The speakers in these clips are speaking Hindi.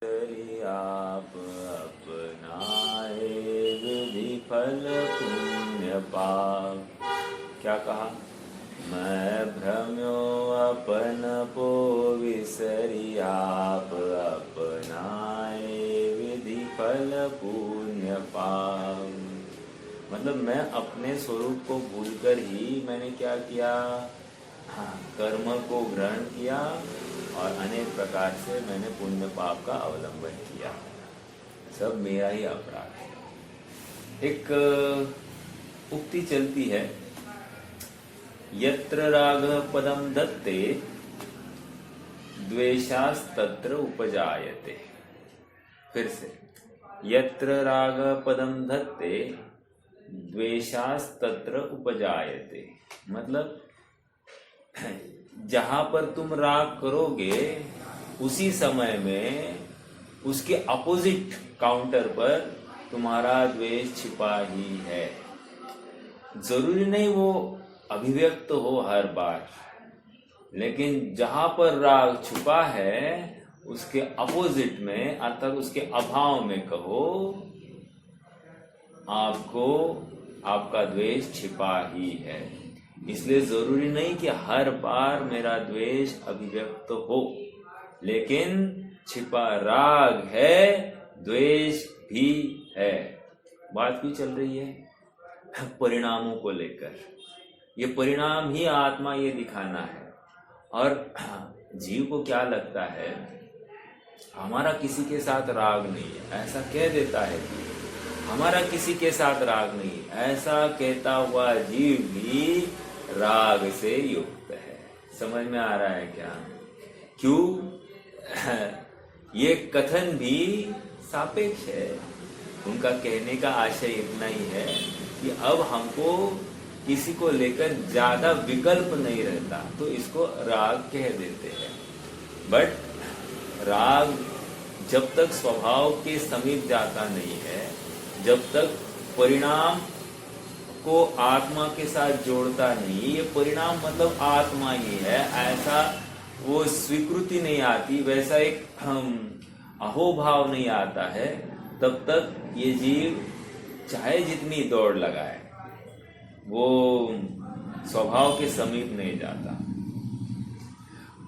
आप अपनाए विधि फल पुण्य पाप। क्या कहा? मैं भ्रम्यो अपन को विसरी आप अपनाए विधि फल पुण्य पाप। मतलब मैं अपने स्वरूप को भूलकर ही मैंने क्या किया? कर्म को ग्रहण किया और अनेक प्रकार से मैंने पुण्य पाप का अवलंबन किया। सब मेरा ही अपराध है। एक उक्ति चलती है, यत्र राग पदम दत्ते द्वेषास्तत्र उपजायते। फिर से, यत्र राग पदम धत्ते द्वेषास्तत्र उपजायते। मतलब जहां पर तुम राग करोगे उसी समय में उसके अपोजिट काउंटर पर तुम्हारा द्वेष छिपा ही है। जरूरी नहीं वो अभिव्यक्त हो हर बार, लेकिन जहां पर राग छुपा है उसके अपोजिट में अर्थात उसके अभाव में कहो, आपको आपका द्वेष छिपा ही है। इसलिए जरूरी नहीं कि हर बार मेरा द्वेष अभिव्यक्त हो, लेकिन छिपा राग है, द्वेष भी है। बात क्यों चल रही है? परिणामों को लेकर। ये परिणाम ही आत्मा ये दिखाना है। और जीव को क्या लगता है, हमारा किसी के साथ राग नहीं है, ऐसा कह देता है जीव। हमारा किसी के साथ राग नहीं, ऐसा कहता हुआ जीव भी राग से युक्त है। समझ में आ रहा है क्या? क्यों? ये कथन भी सापेक्ष है। उनका कहने का आशय इतना ही है कि अब हमको किसी को लेकर ज्यादा विकल्प नहीं रहता, तो इसको राग कह देते हैं। बट राग जब तक स्वभाव के समीप जाता नहीं है, जब तक परिणाम को आत्मा के साथ जोड़ता नहीं, ये परिणाम मतलब आत्मा ही है, ऐसा वो स्वीकृति नहीं आती, वैसा एक अहोभाव नहीं आता है, तब तक ये जीव चाहे जितनी दौड़ लगाए वो स्वभाव के समीप नहीं जाता।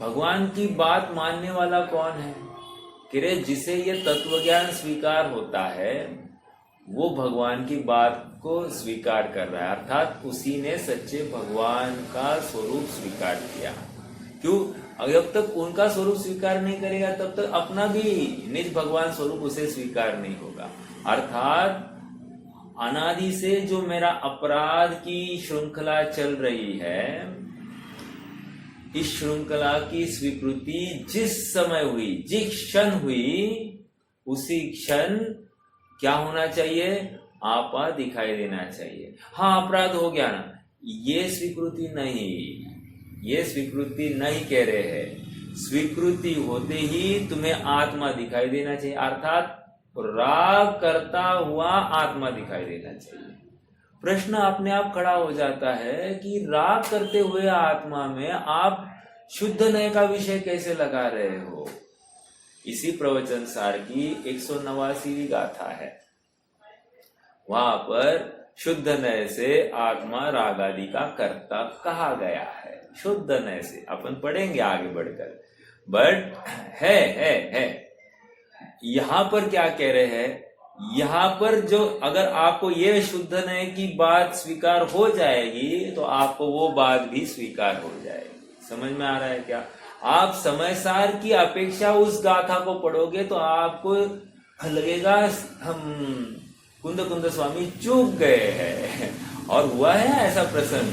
भगवान की बात मानने वाला कौन है? कि रे जिसे ये तत्वज्ञान स्वीकार होता है वो भगवान की बात को स्वीकार कर रहा है, अर्थात उसी ने सच्चे भगवान का स्वरूप स्वीकार किया। क्यों? जब तक उनका स्वरूप स्वीकार नहीं करेगा तब तक अपना भी निज भगवान स्वरूप उसे स्वीकार नहीं होगा। अर्थात अनादि से जो मेरा अपराध की श्रृंखला चल रही है, इस श्रृंखला की स्वीकृति जिस समय हुई, जिस क्षण हुई, उसी क्षण क्या होना चाहिए? आपा दिखाई देना चाहिए। हाँ, अपराध हो गया ना, ये स्वीकृति नहीं, ये स्वीकृति नहीं कह रहे हैं। स्वीकृति होते ही तुम्हें आत्मा दिखाई देना चाहिए, अर्थात राग करता हुआ आत्मा दिखाई देना चाहिए। प्रश्न अपने आप खड़ा हो जाता है कि राग करते हुए आत्मा में आप शुद्ध नय का विषय कैसे लगा रहे हो? इसी प्रवचन सार की 189वीं गाथा है। वहां पर शुद्ध नय से आत्मा राग आदि का कर्ता कहा गया है। शुद्ध नय से अपन पढ़ेंगे आगे बढ़कर, बट है। यहां पर क्या कह रहे हैं? यहां पर जो अगर आपको ये शुद्ध नय की बात स्वीकार हो जाएगी तो आपको वो बात भी स्वीकार हो जाएगी। समझ में आ रहा है क्या? आप समय सार की अपेक्षा उस गाथा को पढ़ोगे तो आपको लगेगा हम कुंद स्वामी चूक गए हैं। और हुआ है ऐसा प्रसंग,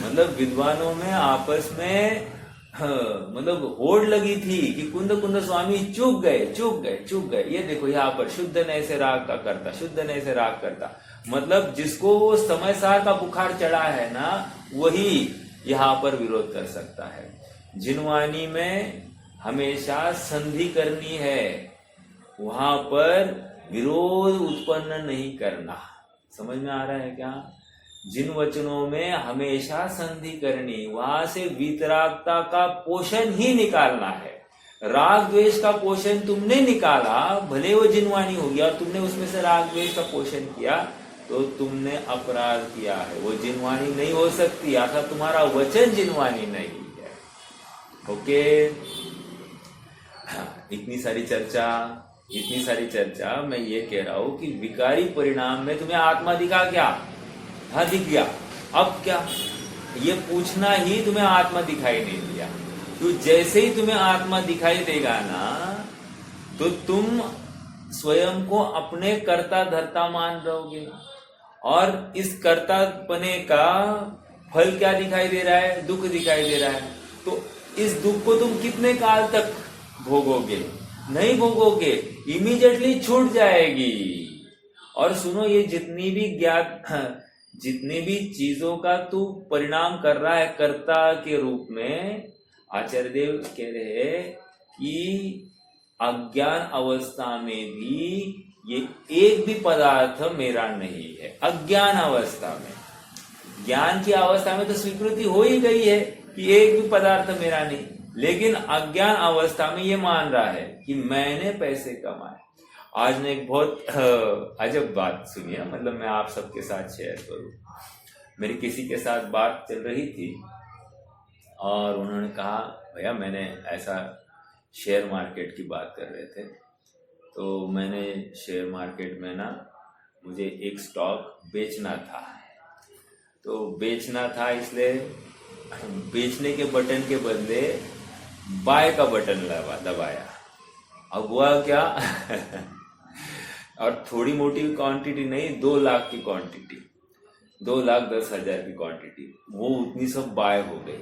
मतलब विद्वानों में आपस में मतलब होड़ लगी थी कि कुंद स्वामी चूक गए। ये देखो यहाँ पर शुद्ध नय से राग का करता, शुद्ध नय से राग करता, मतलब जिसको वो समय सार का बुखार चढ़ा है ना, वही यहाँ पर विरोध कर सकता है। जिनवानी में हमेशा संधि करनी है, वहां पर विरोध उत्पन्न नहीं करना। समझ में आ रहा है क्या? जिन वचनों में हमेशा संधि करनी, वहां से वितरागता का पोषण ही निकालना है। राग द्वेष का पोषण तुमने निकाला, भले वो जिनवानी हो गया और तुमने उसमें से राग द्वेष का पोषण किया, तो तुमने अपराध किया है। वो जिनवानी नहीं हो सकती, अर्थात तुम्हारा वचन जिनवानी नहीं है। ओके, इतनी सारी चर्चा मैं ये कह रहा हूं कि विकारी परिणाम में तुम्हें आत्मा दिखा क्या? हाँ, दिख गया। अब क्या? ये पूछना ही तुम्हें आत्मा दिखाई नहीं दिया। तो जैसे ही तुम्हें आत्मा दिखाई देगा ना, तो तुम स्वयं को अपने कर्ता धर्ता मान रहोगे, और इस कर्तापने का फल क्या दिखाई दे रहा है? दुख दिखाई दे रहा है। तो इस दुख को तुम कितने काल तक भोगोगे? नहीं भोगोगे, इमीडिएटली छूट जाएगी। और सुनो, ये जितनी भी चीजों का तू परिणाम कर रहा है कर्ता के रूप में, आचार्य देव कह रहे हैं कि अज्ञान अवस्था में भी ये एक भी पदार्थ मेरा नहीं है। अज्ञान अवस्था में, ज्ञान की अवस्था में तो स्वीकृति हो ही गई है कि एक भी पदार्थ मेरा नहीं, लेकिन अज्ञान अवस्था में ये मान रहा है कि मैंने पैसे कमाए। आज ने एक बहुत अजब बात सुनी है, मतलब मैं आप सबके साथ शेयर करूं। मेरी किसी के साथ बात चल रही थी और उन्होंने कहा, भैया मैंने ऐसा, शेयर मार्केट की बात कर रहे थे, तो मैंने शेयर मार्केट में ना, मुझे एक स्टॉक बेचना था, तो बेचना था इसलिए बेचने के बटन के बदले बाय का बटन दबाया। अब हुआ क्या और थोड़ी मोटी क्वांटिटी नहीं, 2 लाख की क्वांटिटी, 2,10,000 की क्वांटिटी, वो उतनी सब बाय हो गई।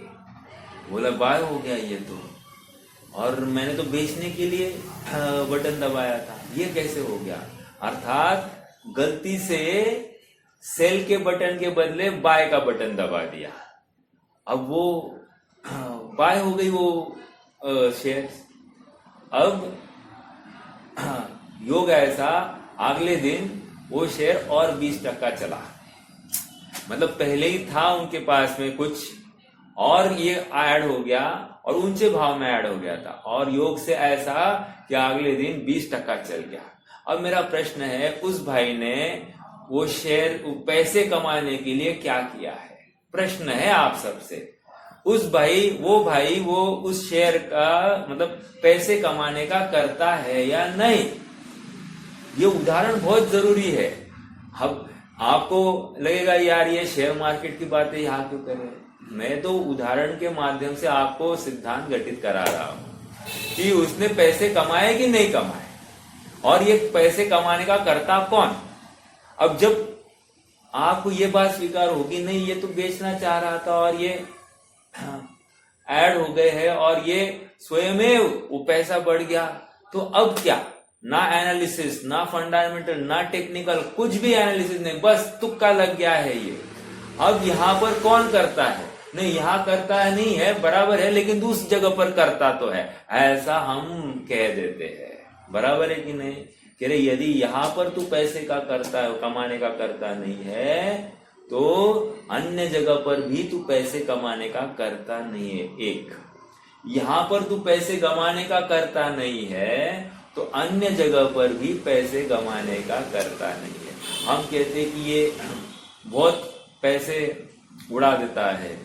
बोला बाय हो गया ये तो, और मैंने तो बेचने के लिए बटन दबाया था, ये कैसे हो गया? अर्थात गलती से सेल के बटन के बदले बाय का बटन दबा दिया। अब वो बाय हो गई वो शेयर। अब योग ऐसा, अगले दिन वो शेयर और 20% चला, मतलब पहले ही था उनके पास में कुछ और ये ऐड हो गया और ऊंचे भाव में ऐड हो गया था, और योग से ऐसा कि अगले दिन 20% चल गया। अब मेरा प्रश्न है, उस भाई ने वो शेयर पैसे कमाने के लिए क्या किया है? प्रश्न है आप सबसे। वो उस शेयर का मतलब पैसे कमाने का करता है या नहीं? ये उदाहरण बहुत जरूरी है। अब आपको लगेगा यार ये शेयर मार्केट की बातें यहाँ क्यों कर रहे हैं? मैं तो उदाहरण के माध्यम से आपको सिद्धांत घटित करा रहा हूं कि उसने पैसे कमाए कि नहीं कमाए, और ये पैसे कमाने का करता कौन। अब जब आपको ये बात स्वीकार होगी, नहीं ये तो बेचना चाह रहा था और ये ऐड हो गए हैं और ये स्वयं वो पैसा बढ़ गया, तो अब क्या? ना एनालिसिस, ना फंडामेंटल, ना टेक्निकल, कुछ भी एनालिसिस नहीं, बस तुक्का लग गया है ये। अब यहाँ पर कौन करता है? नहीं, यहाँ करता है नहीं है, बराबर है, लेकिन दूसरी जगह पर करता तो है, ऐसा हम कह देते हैं। बराबर है कि नहीं? कह रहे यदि यहाँ पर तू पैसे का करता है, कमाने का करता नहीं है, तो अन्य जगह पर भी तू पैसे कमाने का करता नहीं है। एक यहाँ पर तू पैसे कमाने का करता नहीं है, तो अन्य जगह पर भी पैसे कमाने का करता नहीं है। हम कहते हैं कि ये बहुत पैसे उड़ा देता है।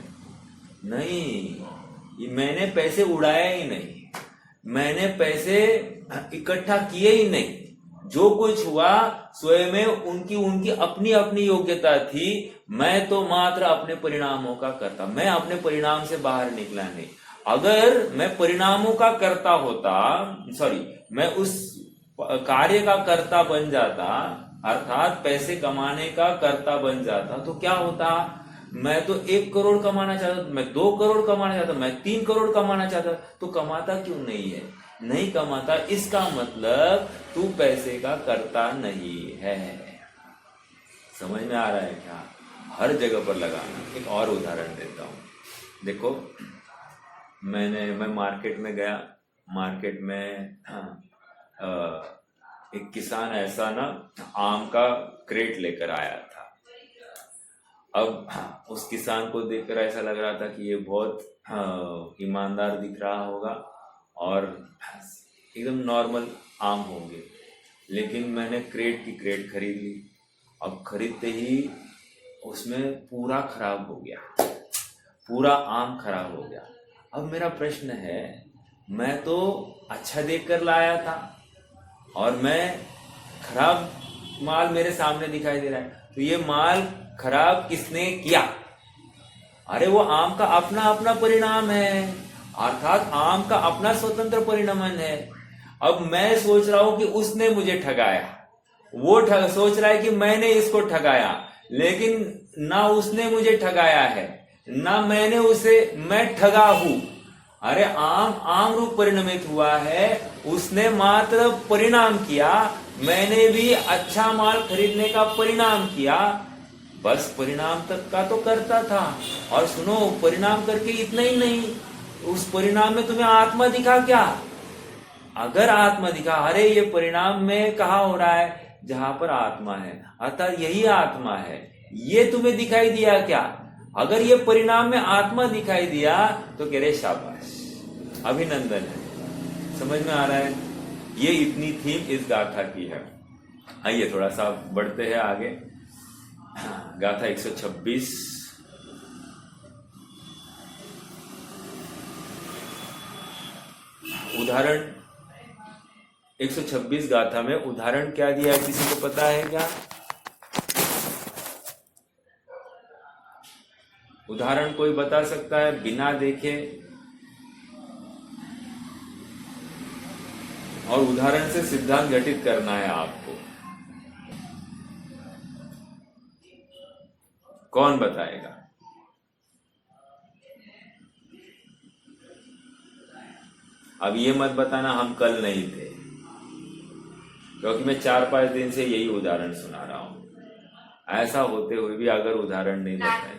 नहीं, मैंने पैसे उड़ाया ही नहीं, मैंने पैसे इकट्ठा किए ही नहीं। जो कुछ हुआ स्वयं में उनकी अपनी अपनी योग्यता थी। मैं तो मात्र अपने परिणामों का करता, मैं अपने परिणाम से बाहर निकला नहीं। अगर मैं परिणामों का करता होता, मैं उस कार्य का कर्ता बन जाता, अर्थात पैसे कमाने का कर्ता बन जाता, तो क्या होता? मैं तो 1 करोड़ कमाना चाहता, मैं 2 करोड़ कमाना चाहता, मैं 3 करोड़ कमाना चाहता, तो कमाता क्यों नहीं है? नहीं कमाता, इसका मतलब तू पैसे का कर्ता नहीं है। समझ में आ रहा है क्या? हर जगह पर लगाना। एक और उदाहरण देता हूं, देखो मैं मार्केट में गया, मार्केट में एक किसान ऐसा ना आम का क्रेट लेकर आया था। अब उस किसान को देखकर ऐसा लग रहा था कि ये बहुत ईमानदार दिख रहा होगा और एकदम नॉर्मल आम होंगे, लेकिन मैंने क्रेट की क्रेट खरीद ली। अब खरीदते ही उसमें पूरा खराब हो गया, पूरा आम खराब हो गया। अब मेरा प्रश्न है, मैं तो अच्छा देख कर लाया था और मैं खराब माल मेरे सामने दिखाई दे रहा है, तो ये माल खराब किसने किया? अरे वो आम का अपना अपना परिणाम है, अर्थात आम का अपना स्वतंत्र परिणमन है। अब मैं सोच रहा हूं कि उसने मुझे ठगाया, वो सोच रहा है कि मैंने इसको ठगाया, लेकिन ना उसने मुझे ठगाया है ना मैंने उसे, मैं ठगा हूं। अरे आम आम रूप परिणमित हुआ है, उसने मात्र परिणाम किया, मैंने भी अच्छा माल खरीदने का परिणाम किया, बस परिणाम तक का तो करता था। और सुनो, परिणाम करके इतना ही नहीं, उस परिणाम में तुम्हें आत्मा दिखा क्या? अगर आत्मा दिखा, अरे ये परिणाम में कहा हो रहा है जहां पर आत्मा है, अर्थात यही आत्मा है, ये तुम्हें दिखाई दिया क्या? अगर ये परिणाम में आत्मा दिखाई दिया तो कह रहे शाबाश, अभिनंदन है। समझ में आ रहा है? ये इतनी थीम इस गाथा की है। आइए थोड़ा सा बढ़ते हैं आगे। गाथा 126। उदाहरण 126 गाथा में उदाहरण क्या दिया है, किसी को पता है क्या? उदाहरण कोई बता सकता है बिना देखे? और उदाहरण से सिद्धांत घटित करना है आपको। कौन बताएगा? अब ये मत बताना हम कल नहीं थे, क्योंकि मैं 4-5 दिन से यही उदाहरण सुना रहा हूं। ऐसा होते हुए भी अगर उदाहरण नहीं बताए,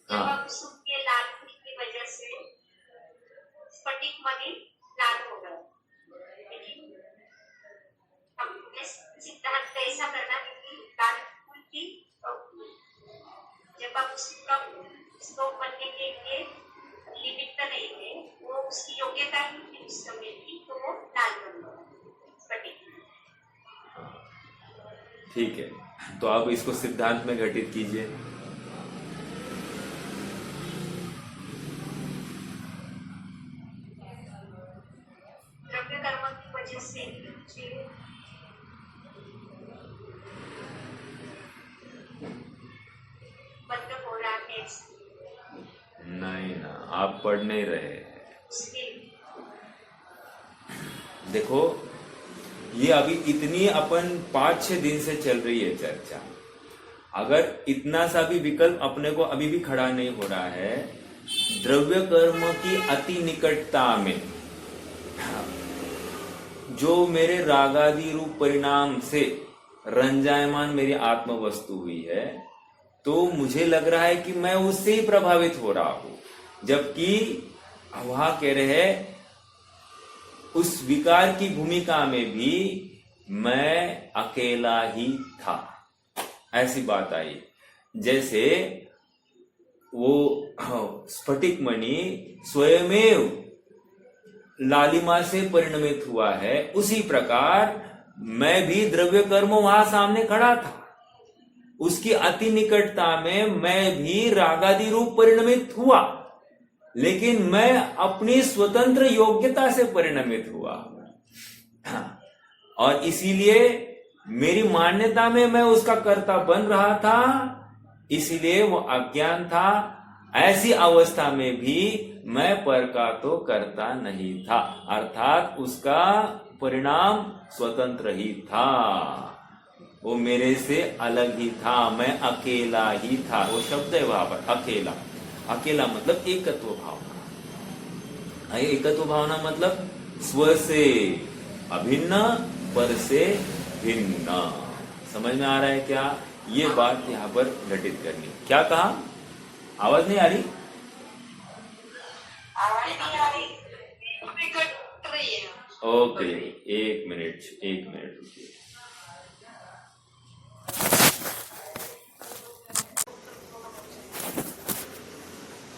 हाँ, की वजह से स्फटिक मणि लाल हो गया, लेकिन सिद्धांत कैसा करना कि लाल फूल की जब आप उसको बनने के लिए लिमिट तो नहीं है, वो उसकी योग्यता ही थी उस समय की, तो वो लाल बन गया स्फटिक। ठीक है, तो अब इसको सिद्धांत में घटित कीजिए। द्रव्य कर्म की वजह से बंद हो रहा है। नहीं ना, आप पढ़ नहीं रहे। देखो, ये अभी इतनी अपन 5-6 दिन से चल रही है चर्चा। अगर इतना सा भी विकल्प अपने को अभी भी खड़ा नहीं हो रहा है, द्रव्य कर्म की अति निकटता में जो मेरे रागादि रूप परिणाम से रंजायमान मेरी आत्म वस्तु हुई है, तो मुझे लग रहा है कि मैं उससे ही प्रभावित हो रहा हूं, जबकि वहां कह रहे हैं उस विकार की भूमिका में भी मैं अकेला ही था। ऐसी बात आई जैसे वो स्फटिक मणि स्वयमेव लालिमा से परिणमित हुआ है, उसी प्रकार मैं भी द्रव्य कर्म वहां सामने खड़ा था, उसकी अति निकटता में मैं भी रागादि रूप परिणमित हुआ, लेकिन मैं अपनी स्वतंत्र योग्यता से परिणमित हुआ। और इसीलिए मेरी मान्यता में मैं उसका कर्ता बन रहा था, इसीलिए वो अज्ञान था। ऐसी अवस्था में भी मैं पर का तो करता नहीं था, अर्थात उसका परिणाम स्वतंत्र ही था, वो मेरे से अलग ही था, मैं अकेला ही था। वो शब्द है वहां पर, अकेला। अकेला मतलब एकत्व भावना। एकत्व भावना मतलब स्व से अभिन्न, पर से भिन्न। समझ में आ रहा है क्या? ये बात यहाँ पर घटित करनी। क्या कहा? आवाज नहीं आ रही? आवाज नहीं आ रही, कट रही है। ओके, एक मिनट रुकिए।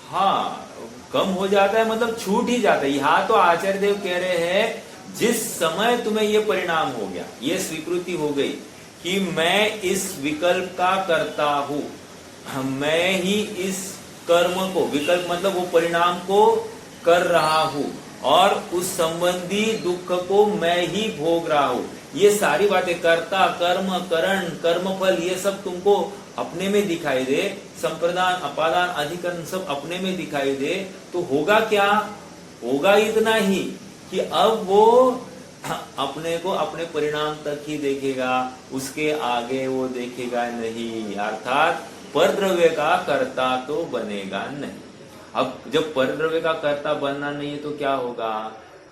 हाँ, कम हो जाता है मतलब छूट ही जाता है। यहाँ तो आचार्य देव कह रहे हैं जिस समय तुम्हें ये परिणाम हो गया, ये स्वीकृति हो गई कि मैं इस विकल्प का करता हूं, मैं ही इस कर्म को, विकल्प मतलब वो परिणाम को कर रहा हूं और उस संबंधी दुख को मैं ही भोग रहा हूं, ये सारी बातें कर्ता, कर्म, करण, कर्मफल, ये सब तुमको अपने में दिखाई दे, संप्रदान, अपादान, अधिकरण सब अपने में दिखाई दे, तो होगा क्या? होगा इतना ही कि अब वो अपने को अपने परिणाम तक ही देखेगा, उसके आगे वो देखेगा नहीं, अर्थात परद्रव्य का कर्ता तो बनेगा नहीं। अब जब परद्रव्य का कर्ता बनना नहीं है तो क्या होगा?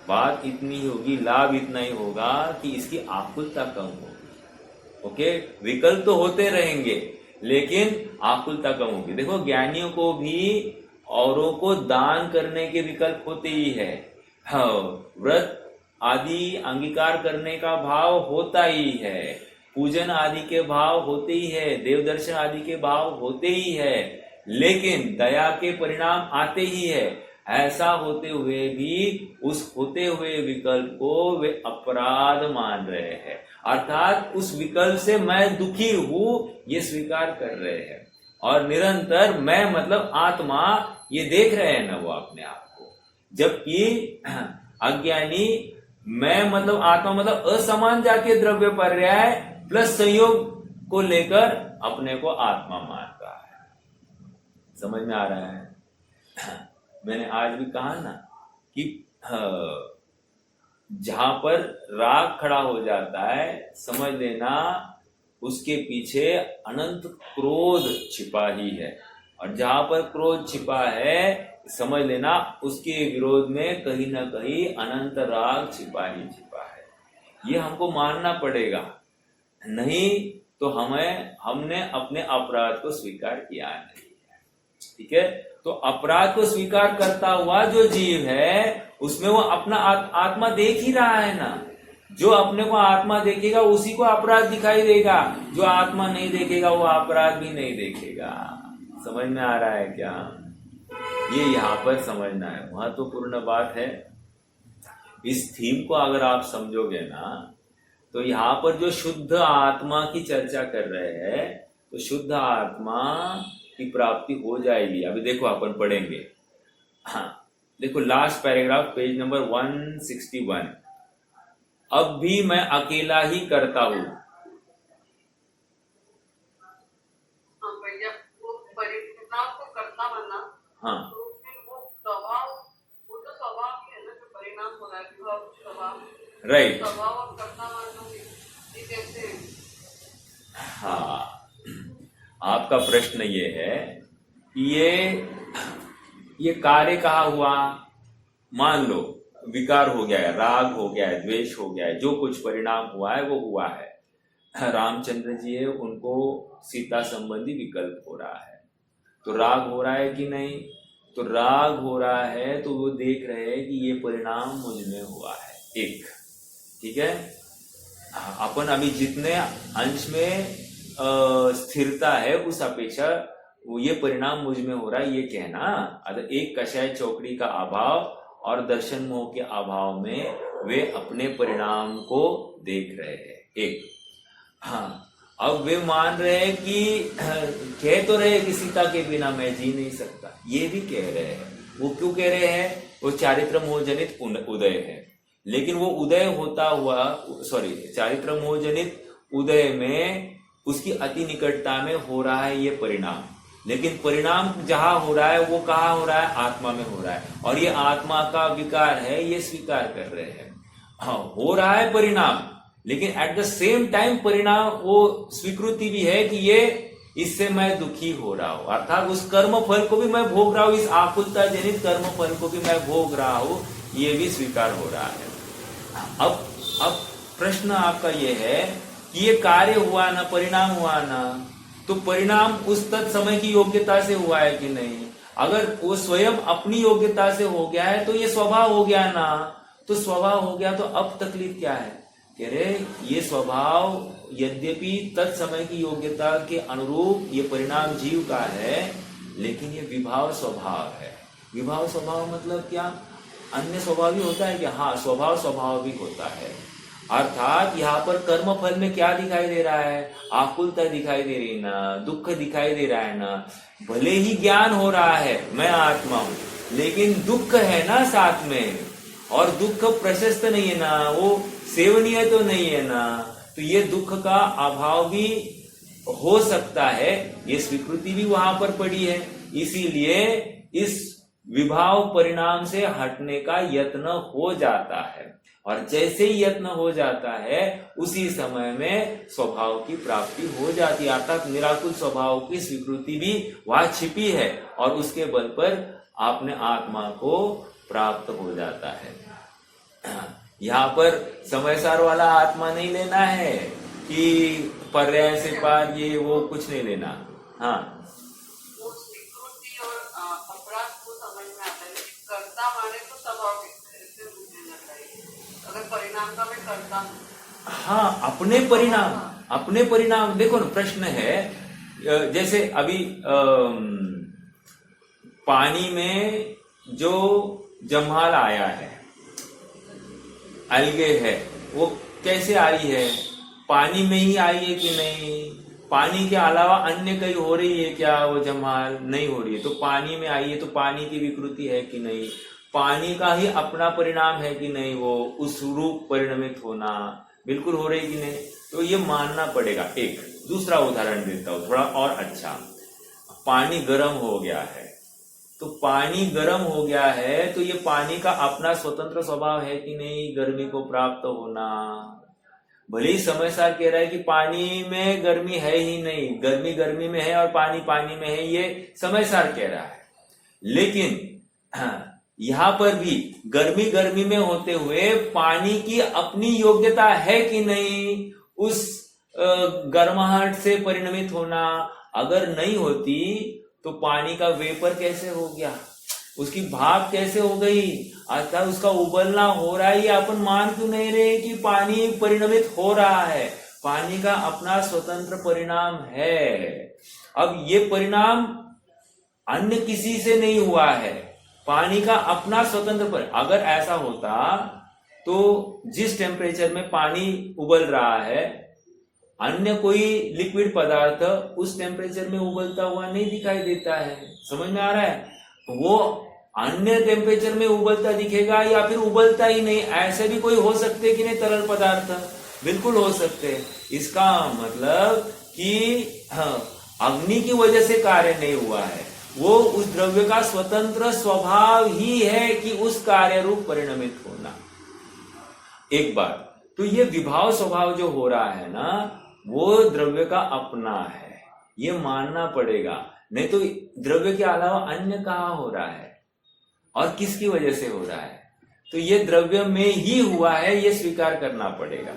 बात इतनी ही होगी, लाभ इतना ही होगा कि इसकी आकुलता कम होगी। ओके, विकल्प तो होते रहेंगे लेकिन आकुलता कम होगी। देखो ज्ञानियों को भी औरों को दान करने के विकल्प होते ही है, हाँ, व्रत आदि अंगीकार करने का भाव होता ही है, पूजन आदि के भाव होते ही है, देव दर्शन आदि के भाव होते ही है, लेकिन दया के परिणाम आते ही है। ऐसा होते हुए भी उस होते हुए विकल्प को वे अपराध मान रहे हैं, अर्थात उस विकल्प से मैं दुखी हूं ये स्वीकार कर रहे हैं और निरंतर मैं मतलब आत्मा ये देख रहे हैं ना वो अपने आप को, जबकि अज्ञानी मैं मतलब आत्मा मतलब असमान जातीय द्रव्य पर्याय प्लस संयोग को लेकर अपने को आत्मा मानता है। समझ में आ रहा है? मैंने आज भी कहा ना कि जहां पर राग खड़ा हो जाता है समझ लेना उसके पीछे अनंत क्रोध छिपा ही है, और जहां पर क्रोध छिपा है समझ लेना उसके विरोध में कहीं ना कहीं अनंत राग छिपा ही छिपा है। ये हमको मानना पड़ेगा, नहीं तो हमने अपने अपराध को स्वीकार किया नहीं है। ठीक है, तो अपराध को स्वीकार करता हुआ जो जीव है उसमें वो अपना आत्मा देख ही रहा है ना। जो अपने को आत्मा देखेगा उसी को अपराध दिखाई देगा, जो आत्मा नहीं देखेगा वो अपराध भी नहीं देखेगा। समझ में आ रहा है क्या? ये यहाँ पर समझना है, महत्वपूर्ण बात है। इस थीम को अगर आप समझोगे ना तो यहाँ पर जो शुद्ध आत्मा की चर्चा कर रहे हैं तो शुद्ध आत्मा की प्राप्ति हो जाएगी। अभी देखो अपन पढ़ेंगे, हाँ देखो लास्ट पैराग्राफ पेज नंबर 161। अब भी मैं अकेला ही करता हूं। हाँ राइट, हाँ आपका प्रश्न ये है कि ये कार्य कहाँ हुआ? मान लो विकार हो गया है, राग हो गया है, द्वेष हो गया है, जो कुछ परिणाम हुआ है वो हुआ है। रामचंद्र जी है, उनको सीता संबंधी विकल्प हो रहा है, तो राग हो रहा है कि नहीं? तो राग हो रहा है तो वो देख रहे हैं कि ये परिणाम मुझ में हुआ है। एक ठीक है, अपन अभी जितने अंश में स्थिरता है उस अपेक्षा वो ये परिणाम मुझ में हो रहा है ये कहना। अगर एक कषाय चौकड़ी का अभाव और दर्शन मोह के अभाव में वे अपने परिणाम को देख रहे हैं। एक, हाँ अब वे मान रहे हैं कि कह तो रहे कि सीता के बिना मैं जी नहीं सकता, ये भी कह रहे हैं। वो क्यों कह रहे हैं? वो चारित्र मोह जनित उदय है, लेकिन वो उदय होता हुआ चारित्र मोह जनित उदय में उसकी अति निकटता में हो रहा है ये परिणाम, लेकिन परिणाम जहां हो रहा है वो कहाँ हो रहा है? आत्मा में हो रहा है, और ये आत्मा का विकार है ये स्वीकार कर रहे हैं। हाँ हो रहा है परिणाम, लेकिन एट द सेम टाइम परिणाम वो स्वीकृति भी है कि ये इससे मैं दुखी हो रहा हूं, अर्थात उस कर्म फल को भी मैं भोग रहा हूं, इस आकुलता जनित कर्म फल को भी मैं भोग रहा हूं, ये भी स्वीकार हो रहा है। अब प्रश्न आपका ये है कि ये कार्य हुआ ना, परिणाम हुआ ना, तो परिणाम उस तत्समय की योग्यता से हुआ है कि नहीं? अगर वो स्वयं अपनी योग्यता से हो गया है तो ये स्वभाव हो गया ना, तो स्वभाव हो गया तो अब तकलीफ क्या है? कह रहे ये स्वभाव यद्यपि तत्समय की योग्यता के अनुरूप ये परिणाम जीव का है, लेकिन ये विभाव स्वभाव है, विभाव स्वभाव मतलब क्या? अन्य स्वभाव भी होता है क्या? हाँ, स्वभाव स्वभाव भी होता है। अर्थात यहाँ पर कर्म फल में क्या दिखाई दे रहा है? आकुलता दिखाई दे रही है ना, दुख दिखाई दे रहा है ना। भले ही ज्ञान हो रहा है मैं आत्मा हूं, लेकिन दुख है ना साथ में, और दुख प्रशस्त नहीं है ना, वो सेवनीय तो नहीं है ना। तो ये दुख का अभाव भी हो सकता है, ये स्वीकृति भी वहां पर पड़ी है। इसीलिए इस विभाव परिणाम से हटने का यत्न हो जाता है, और जैसे ही यत्न हो जाता है उसी समय में स्वभाव की प्राप्ति हो जाती है। अर्थात निराकुल स्वभाव की स्वीकृति भी वहां छिपी है, और उसके बल पर आपने आत्मा को प्राप्त हो जाता है। यहाँ पर समयसार वाला आत्मा नहीं लेना है कि पर्याय से पार ये वो कुछ नहीं लेना। हाँ, वो स्वीकृति और अपराध को समझ में आता है, कर्ता माने तो स्वभाव कैसे बुझना चाहिए, अगर परिणाम का मैं करता हूँ। हाँ, अपने परिणाम देखो ना। प्रश्न है जैसे अभी पानी में जो जमाल आया है, अलगे है, वो कैसे आई है? पानी में ही आई है कि नहीं? पानी के अलावा अन्य कहीं हो रही है क्या वो जमाल? नहीं हो रही है। तो पानी में आई है तो पानी की विकृति है कि नहीं? पानी का ही अपना परिणाम है कि नहीं? वो उस रूप परिणमित होना बिल्कुल हो रही कि नहीं? तो ये मानना पड़ेगा। एक दूसरा उदाहरण देता हूं थोड़ा और अच्छा। पानी गर्म हो गया है, तो पानी गर्म हो गया है तो ये पानी का अपना स्वतंत्र स्वभाव है कि नहीं गर्मी को प्राप्त होना? भले ही समयसार कह रहा है कि पानी में गर्मी है ही नहीं, गर्मी गर्मी में है और पानी पानी में है, ये समयसार कह रहा है। लेकिन यहाँ पर भी गर्मी गर्मी में होते हुए पानी की अपनी योग्यता है कि नहीं उस गर्माहट से परिणमित होना? अगर नहीं होती तो पानी का वेपर कैसे हो गया, उसकी भाप कैसे हो गई? अर्थात उसका उबलना हो रहा है, ये अपन मान क्यों नहीं रहे कि पानी परिणमित हो रहा है? पानी का अपना स्वतंत्र परिणाम है। अब ये परिणाम अन्य किसी से नहीं हुआ है, पानी का अपना स्वतंत्र अगर ऐसा होता तो जिस टेम्परेचर में पानी उबल रहा है, अन्य कोई लिक्विड पदार्थ उस टेम्परेचर में उबलता हुआ नहीं दिखाई देता है। समझ में आ रहा है? वो अन्य टेम्परेचर में उबलता दिखेगा या फिर उबलता ही नहीं, ऐसे भी कोई हो सकते कि नहीं? तरल पदार्थ बिल्कुल हो सकते। इसका मतलब कि अग्नि की वजह से कार्य नहीं हुआ है, वो उस द्रव्य का स्वतंत्र स्वभाव ही है कि उस कार्य रूप परिणमित होना। एक बात तो ये विभाव स्वभाव जो हो रहा है ना, वो द्रव्य का अपना है, ये मानना पड़ेगा। नहीं तो द्रव्य के अलावा अन्य कहाँ हो रहा है और किसकी वजह से हो रहा है? तो ये द्रव्य में ही हुआ है, ये स्वीकार करना पड़ेगा।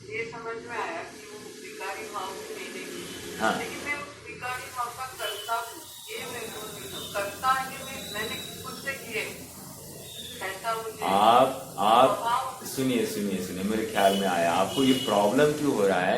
ये समझ में आया कि वो विकारी भाव नहीं देगी। हाँ, लेकिन मैं उस विकारी भाव का करता हूँ, ये मैं करता है, मैंने खुद से किए ऐसा मुझे। आप सुनिए, मेरे ख्याल में आया आपको ये प्रॉब्लम क्यों हो रहा है,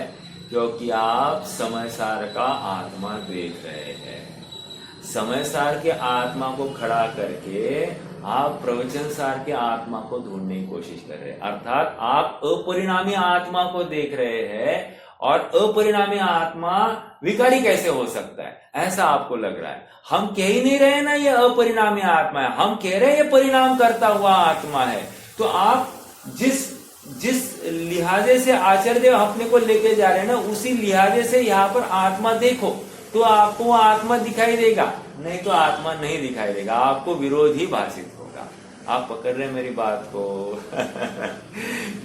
क्योंकि आप समयसार का आत्मा देख रहे हैं। समयसार के आत्मा को खड़ा करके आप प्रवचन सार के आत्मा को ढूंढने की कोशिश कर रहे हैं। अर्थात आप अपरिणामी आत्मा को देख रहे हैं, और अपरिणामी आत्मा विकारी कैसे हो सकता है ऐसा आपको लग रहा है। हम कह ही नहीं रहे ना ये अपरिणामी आत्मा है, हम कह रहे हैं ये परिणाम करता हुआ आत्मा है। तो आप जिस लिहाजे से आचार्य देव अपने को लेके जा रहे हैं ना, उसी लिहाजे से यहाँ पर आत्मा देखो तो आपको वो आत्मा दिखाई देगा, नहीं तो आत्मा नहीं दिखाई देगा, आपको विरोध ही भाषित होगा। आप पकड़ रहे हैं मेरी बात को?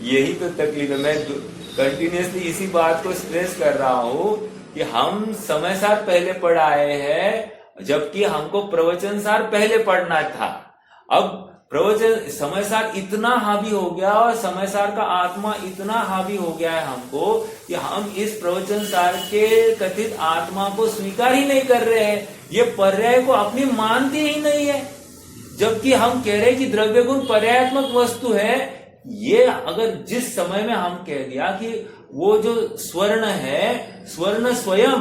यही तो तकलीफ है। मैं कंटिन्यूअसली इसी बात को स्ट्रेस कर रहा हूं कि हम समय सार पहले पढ़ आए हैं, जबकि हमको प्रवचन सार पहले पढ़ना था। अब प्रवचन समय सार इतना हावी हो गया और समय सार का आत्मा इतना हावी हो गया है हमको कि हम इस प्रवचन सार के कथित आत्मा को स्वीकार ही नहीं कर रहे हैं। ये पर्याय को अपनी मानते ही नहीं है, जबकि हम कह रहे हैं कि द्रव्य गुण पर्यायात्मक वस्तु है। ये अगर जिस समय में हम कह दिया कि वो जो स्वर्ण है, स्वर्ण स्वयं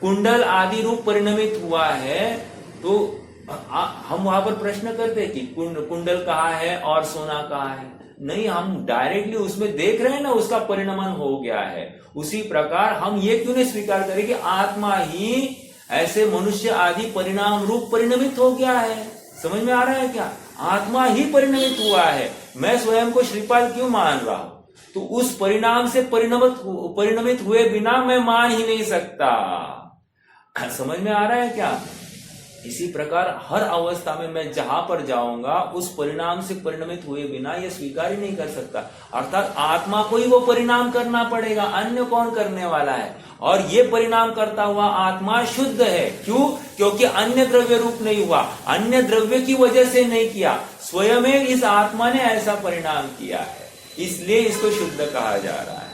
कुंडल आदि रूप परिणमित हुआ है, तो हम वहां पर प्रश्न करते हैं कि कुंडल कहाँ है और सोना कहाँ है। नहीं, हम डायरेक्टली उसमें देख रहे हैं ना, उसका परिणमन हो गया है। उसी प्रकार हम ये क्यों नहीं स्वीकार करें कि आत्मा ही ऐसे मनुष्य आदि परिणाम रूप परिणमित हो गया है। समझ में आ रहा है क्या? आत्मा ही परिणमित हुआ है। मैं स्वयं को श्रीपाल क्यों मान रहा हूं? तो उस परिणाम से परिणमित हुए बिना मैं मान ही नहीं सकता। समझ में आ रहा है क्या? इसी प्रकार हर अवस्था में मैं जहां पर जाऊंगा उस परिणाम से परिणमित हुए बिना यह स्वीकार ही नहीं कर सकता। अर्थात आत्मा को ही वो परिणाम करना पड़ेगा, अन्य कौन करने वाला है? और ये परिणाम करता हुआ आत्मा शुद्ध है। क्यों? क्योंकि अन्य द्रव्य रूप नहीं हुआ, अन्य द्रव्य की वजह से नहीं किया, स्वयं इस आत्मा ने ऐसा परिणाम किया है, इसलिए इसको शुद्ध कहा जा रहा है।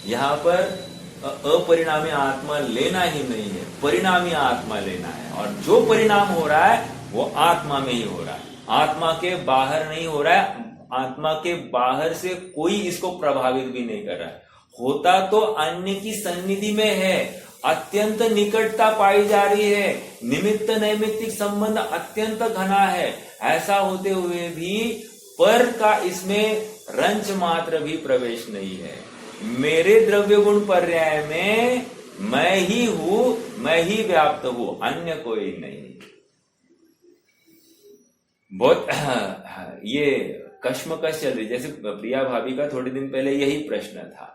यहां पर अपरिणामी आत्मा लेना ही नहीं है, परिणामी आत्मा लेना है। और जो परिणाम हो रहा है वो आत्मा में ही हो रहा है, आत्मा के बाहर नहीं हो रहा है। आत्मा के बाहर से कोई इसको प्रभावित भी नहीं कर रहा है। होता तो अन्य की सन्निधि में है, अत्यंत निकटता पाई जा रही है, निमित्त नैमित्तिक संबंध अत्यंत घना है। ऐसा होते हुए भी पर का इसमें रंच मात्र भी प्रवेश नहीं है। मेरे द्रव्य गुण पर्याय में मैं ही हूं, मैं ही व्याप्त हूं, अन्य कोई नहीं। बहुत ये कश्मकश चल रही, जैसे प्रिया भाभी का थोड़े दिन पहले यही प्रश्न था।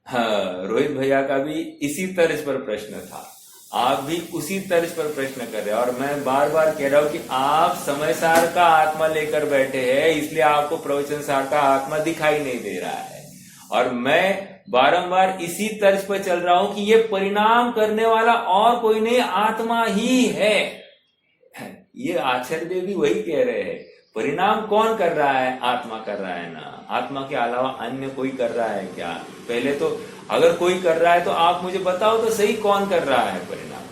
हाँ, रोहित भैया का भी इसी तर्ज पर प्रश्न था, आप भी उसी तर्ज पर प्रश्न कर रहे हैं। और मैं बार बार कह रहा हूं कि आप समय सार का आत्मा लेकर बैठे हैं, इसलिए आपको प्रवचन सार का आत्मा दिखाई नहीं दे रहा है। और मैं बारंबार इसी तर्ज पर चल रहा हूं कि ये परिणाम करने वाला और कोई नहीं, आत्मा ही है। ये आचार्य भी वही कह रहे हैं, परिणाम कौन कर रहा है? आत्मा कर रहा है ना। आत्मा के अलावा अन्य कोई कर रहा है क्या? पहले तो अगर कोई कर रहा है तो आप मुझे बताओ तो सही, कौन कर रहा है परिणाम?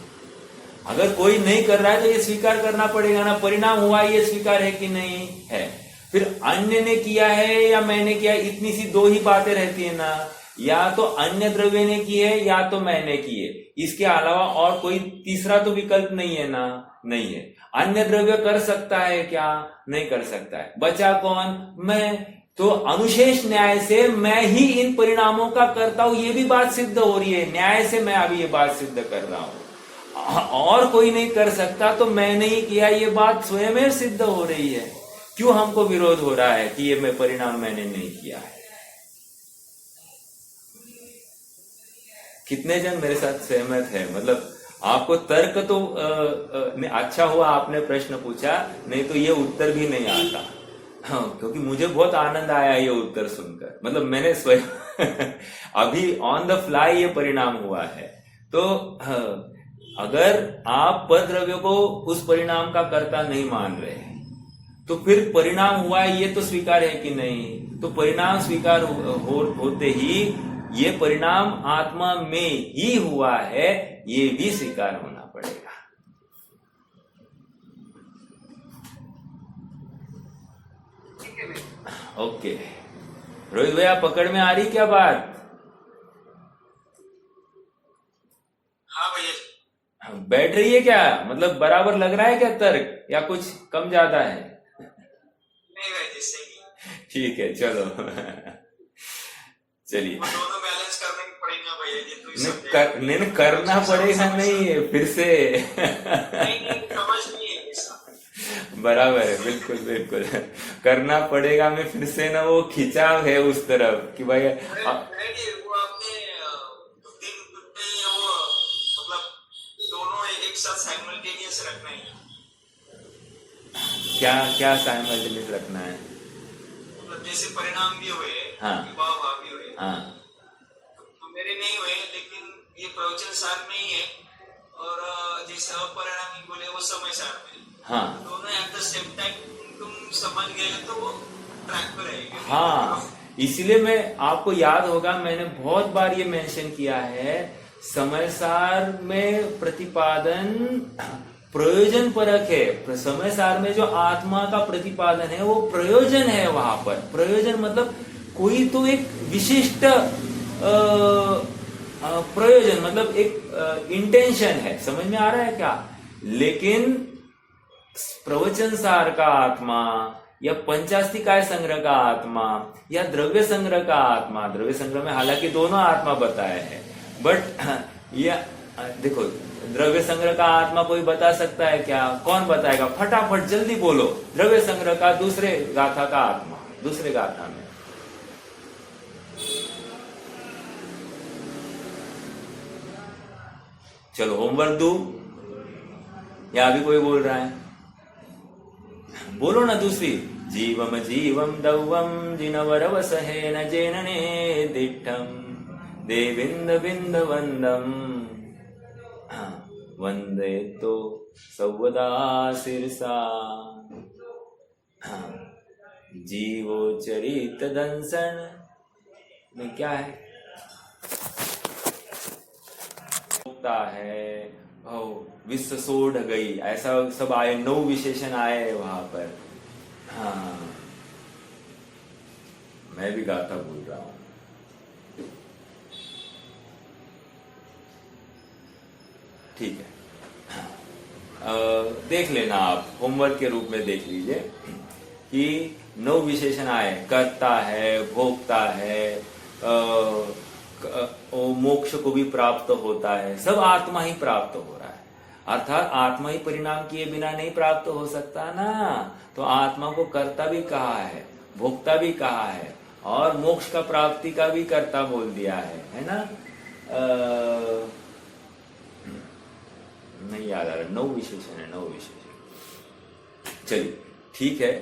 अगर कोई नहीं कर रहा है तो ये स्वीकार करना पड़ेगा ना, परिणाम हुआ ये स्वीकार है कि नहीं है। फिर अन्य ने किया है या मैंने किया, इतनी सी दो ही बातें रहती है ना, या तो अन्य द्रव्य ने की है या तो मैंने की है। इसके अलावा और कोई तीसरा तो विकल्प नहीं है ना, नहीं है। अन्य द्रव्य कर सकता है क्या? नहीं कर सकता है। बचा कौन? मैं। तो अनुशेष न्याय से मैं ही इन परिणामों का करता हूं, ये भी बात सिद्ध हो रही है। न्याय से मैं अभी ये बात सिद्ध कर रहा हूं, और कोई नहीं कर सकता तो मैंने ही किया, ये बात स्वयं सिद्ध हो रही है। क्यों हमको विरोध हो रहा है कि ये मैं परिणाम मैंने नहीं किया है? कितने जन मेरे साथ सहमत है? मतलब आपको तर्क तो अच्छा हुआ आपने प्रश्न पूछा, नहीं तो ये उत्तर भी नहीं आता। हाँ, क्योंकि मुझे बहुत आनंद आया ये उत्तर सुनकर। मतलब मैंने स्वयं अभी ऑन द फ्लाई ये परिणाम हुआ है। तो अगर आप पर द्रव्य को उस परिणाम का कर्ता नहीं मान रहे तो फिर परिणाम हुआ है ये तो स्वीकार है कि नहीं? तो परिणाम स्वीकार होते ही ये परिणाम आत्मा में ही हुआ है, ये भी स्वीकार होना पड़ेगा। ओके, रोहित भैया पकड़ में आ रही क्या बात? हाँ भैया। बैठ रही है क्या? मतलब बराबर लग रहा है क्या तर्क, या कुछ कम ज्यादा है? नहीं भाई, सही। ठीक है, चलो चलिए। दोनों बैलेंस करने पड़ेगा भैया जी, तो नहीं करना पड़ेगा, नहीं है फिर से नहीं, समझ नहीं है ऐसा। बराबर है, बिल्कुल बिल्कुल करना पड़ेगा में फिर से ना वो खिंचाव है उस तरफ कि भाई वो आपने दिन वो मतलब दोनों एक साथ साइमल्टेनियस रखना है। क्या क्या साइमल्टेनियस रखना है? मतलब जैसे परिणाम भी हुए, हाँ, विवाह भी हुए, हाँ, तो मेरे नहीं हुए, लेकिन ये प्रवचन सार में ही है। और जैसे अपरिणामी बोले वो समय सार में, हाँ, दोनों एट द सेम टाइम तुम समझ गए तो वो ट्रैक पर रहेगा। हाँ, इसलिए मैं आपको याद होगा मैंने बहुत बार ये मेंशन किया है, समय सार में प्रतिपादन प्रयोजन परक है। समय सार में जो आत्मा का प्रतिपादन है वो प्रयोजन है। वहां पर प्रयोजन मतलब कोई तो एक विशिष्ट प्रयोजन मतलब एक इंटेंशन है, समझ में आ रहा है क्या? लेकिन प्रवचन सार का आत्मा या पंचास्तिकाय संग्रह का आत्मा या द्रव्य संग्रह का आत्मा, द्रव्य संग्रह में हालांकि दोनों आत्मा बताए हैं, बट ये देखो द्रव्य संग्रह का आत्मा कोई बता सकता है क्या? कौन बताएगा? फटाफट जल्दी बोलो। द्रव्य संग्रह का दूसरे गाथा का आत्मा, दूसरे गाथा में चलो होमवर्क दू या अभी कोई बोल रहा है? बोलो ना दूसरी। जीवम जीवम दौवम जिनवरवसहेन जेनने दिट्ठम देविंद बिंद वंदम वंदे तो सौवदा सिरसा जीवो चरित दंसन में क्या है? है विश्व सोढ़ गई, ऐसा सब आए, 9 विशेषण आए वहां पर। हाँ मैं भी गाथा बोल रहा हूं, ठीक है। देख लेना आप, होमवर्क के रूप में देख लीजिए कि 9 विशेषण आए, कर्ता है, भोक्ता है, मोक्ष को भी प्राप्त होता है, सब आत्मा ही प्राप्त हो रहा है। अर्थात आत्मा ही परिणाम किए बिना नहीं प्राप्त हो सकता ना, तो आत्मा को कर्ता भी कहा है, भोक्ता भी कहा है, और मोक्ष का प्राप्ति का भी कर्ता बोल दिया है ना? नहीं याद आ रहा, 9 विशेषण है, 9 विशेषण। चलिए ठीक है।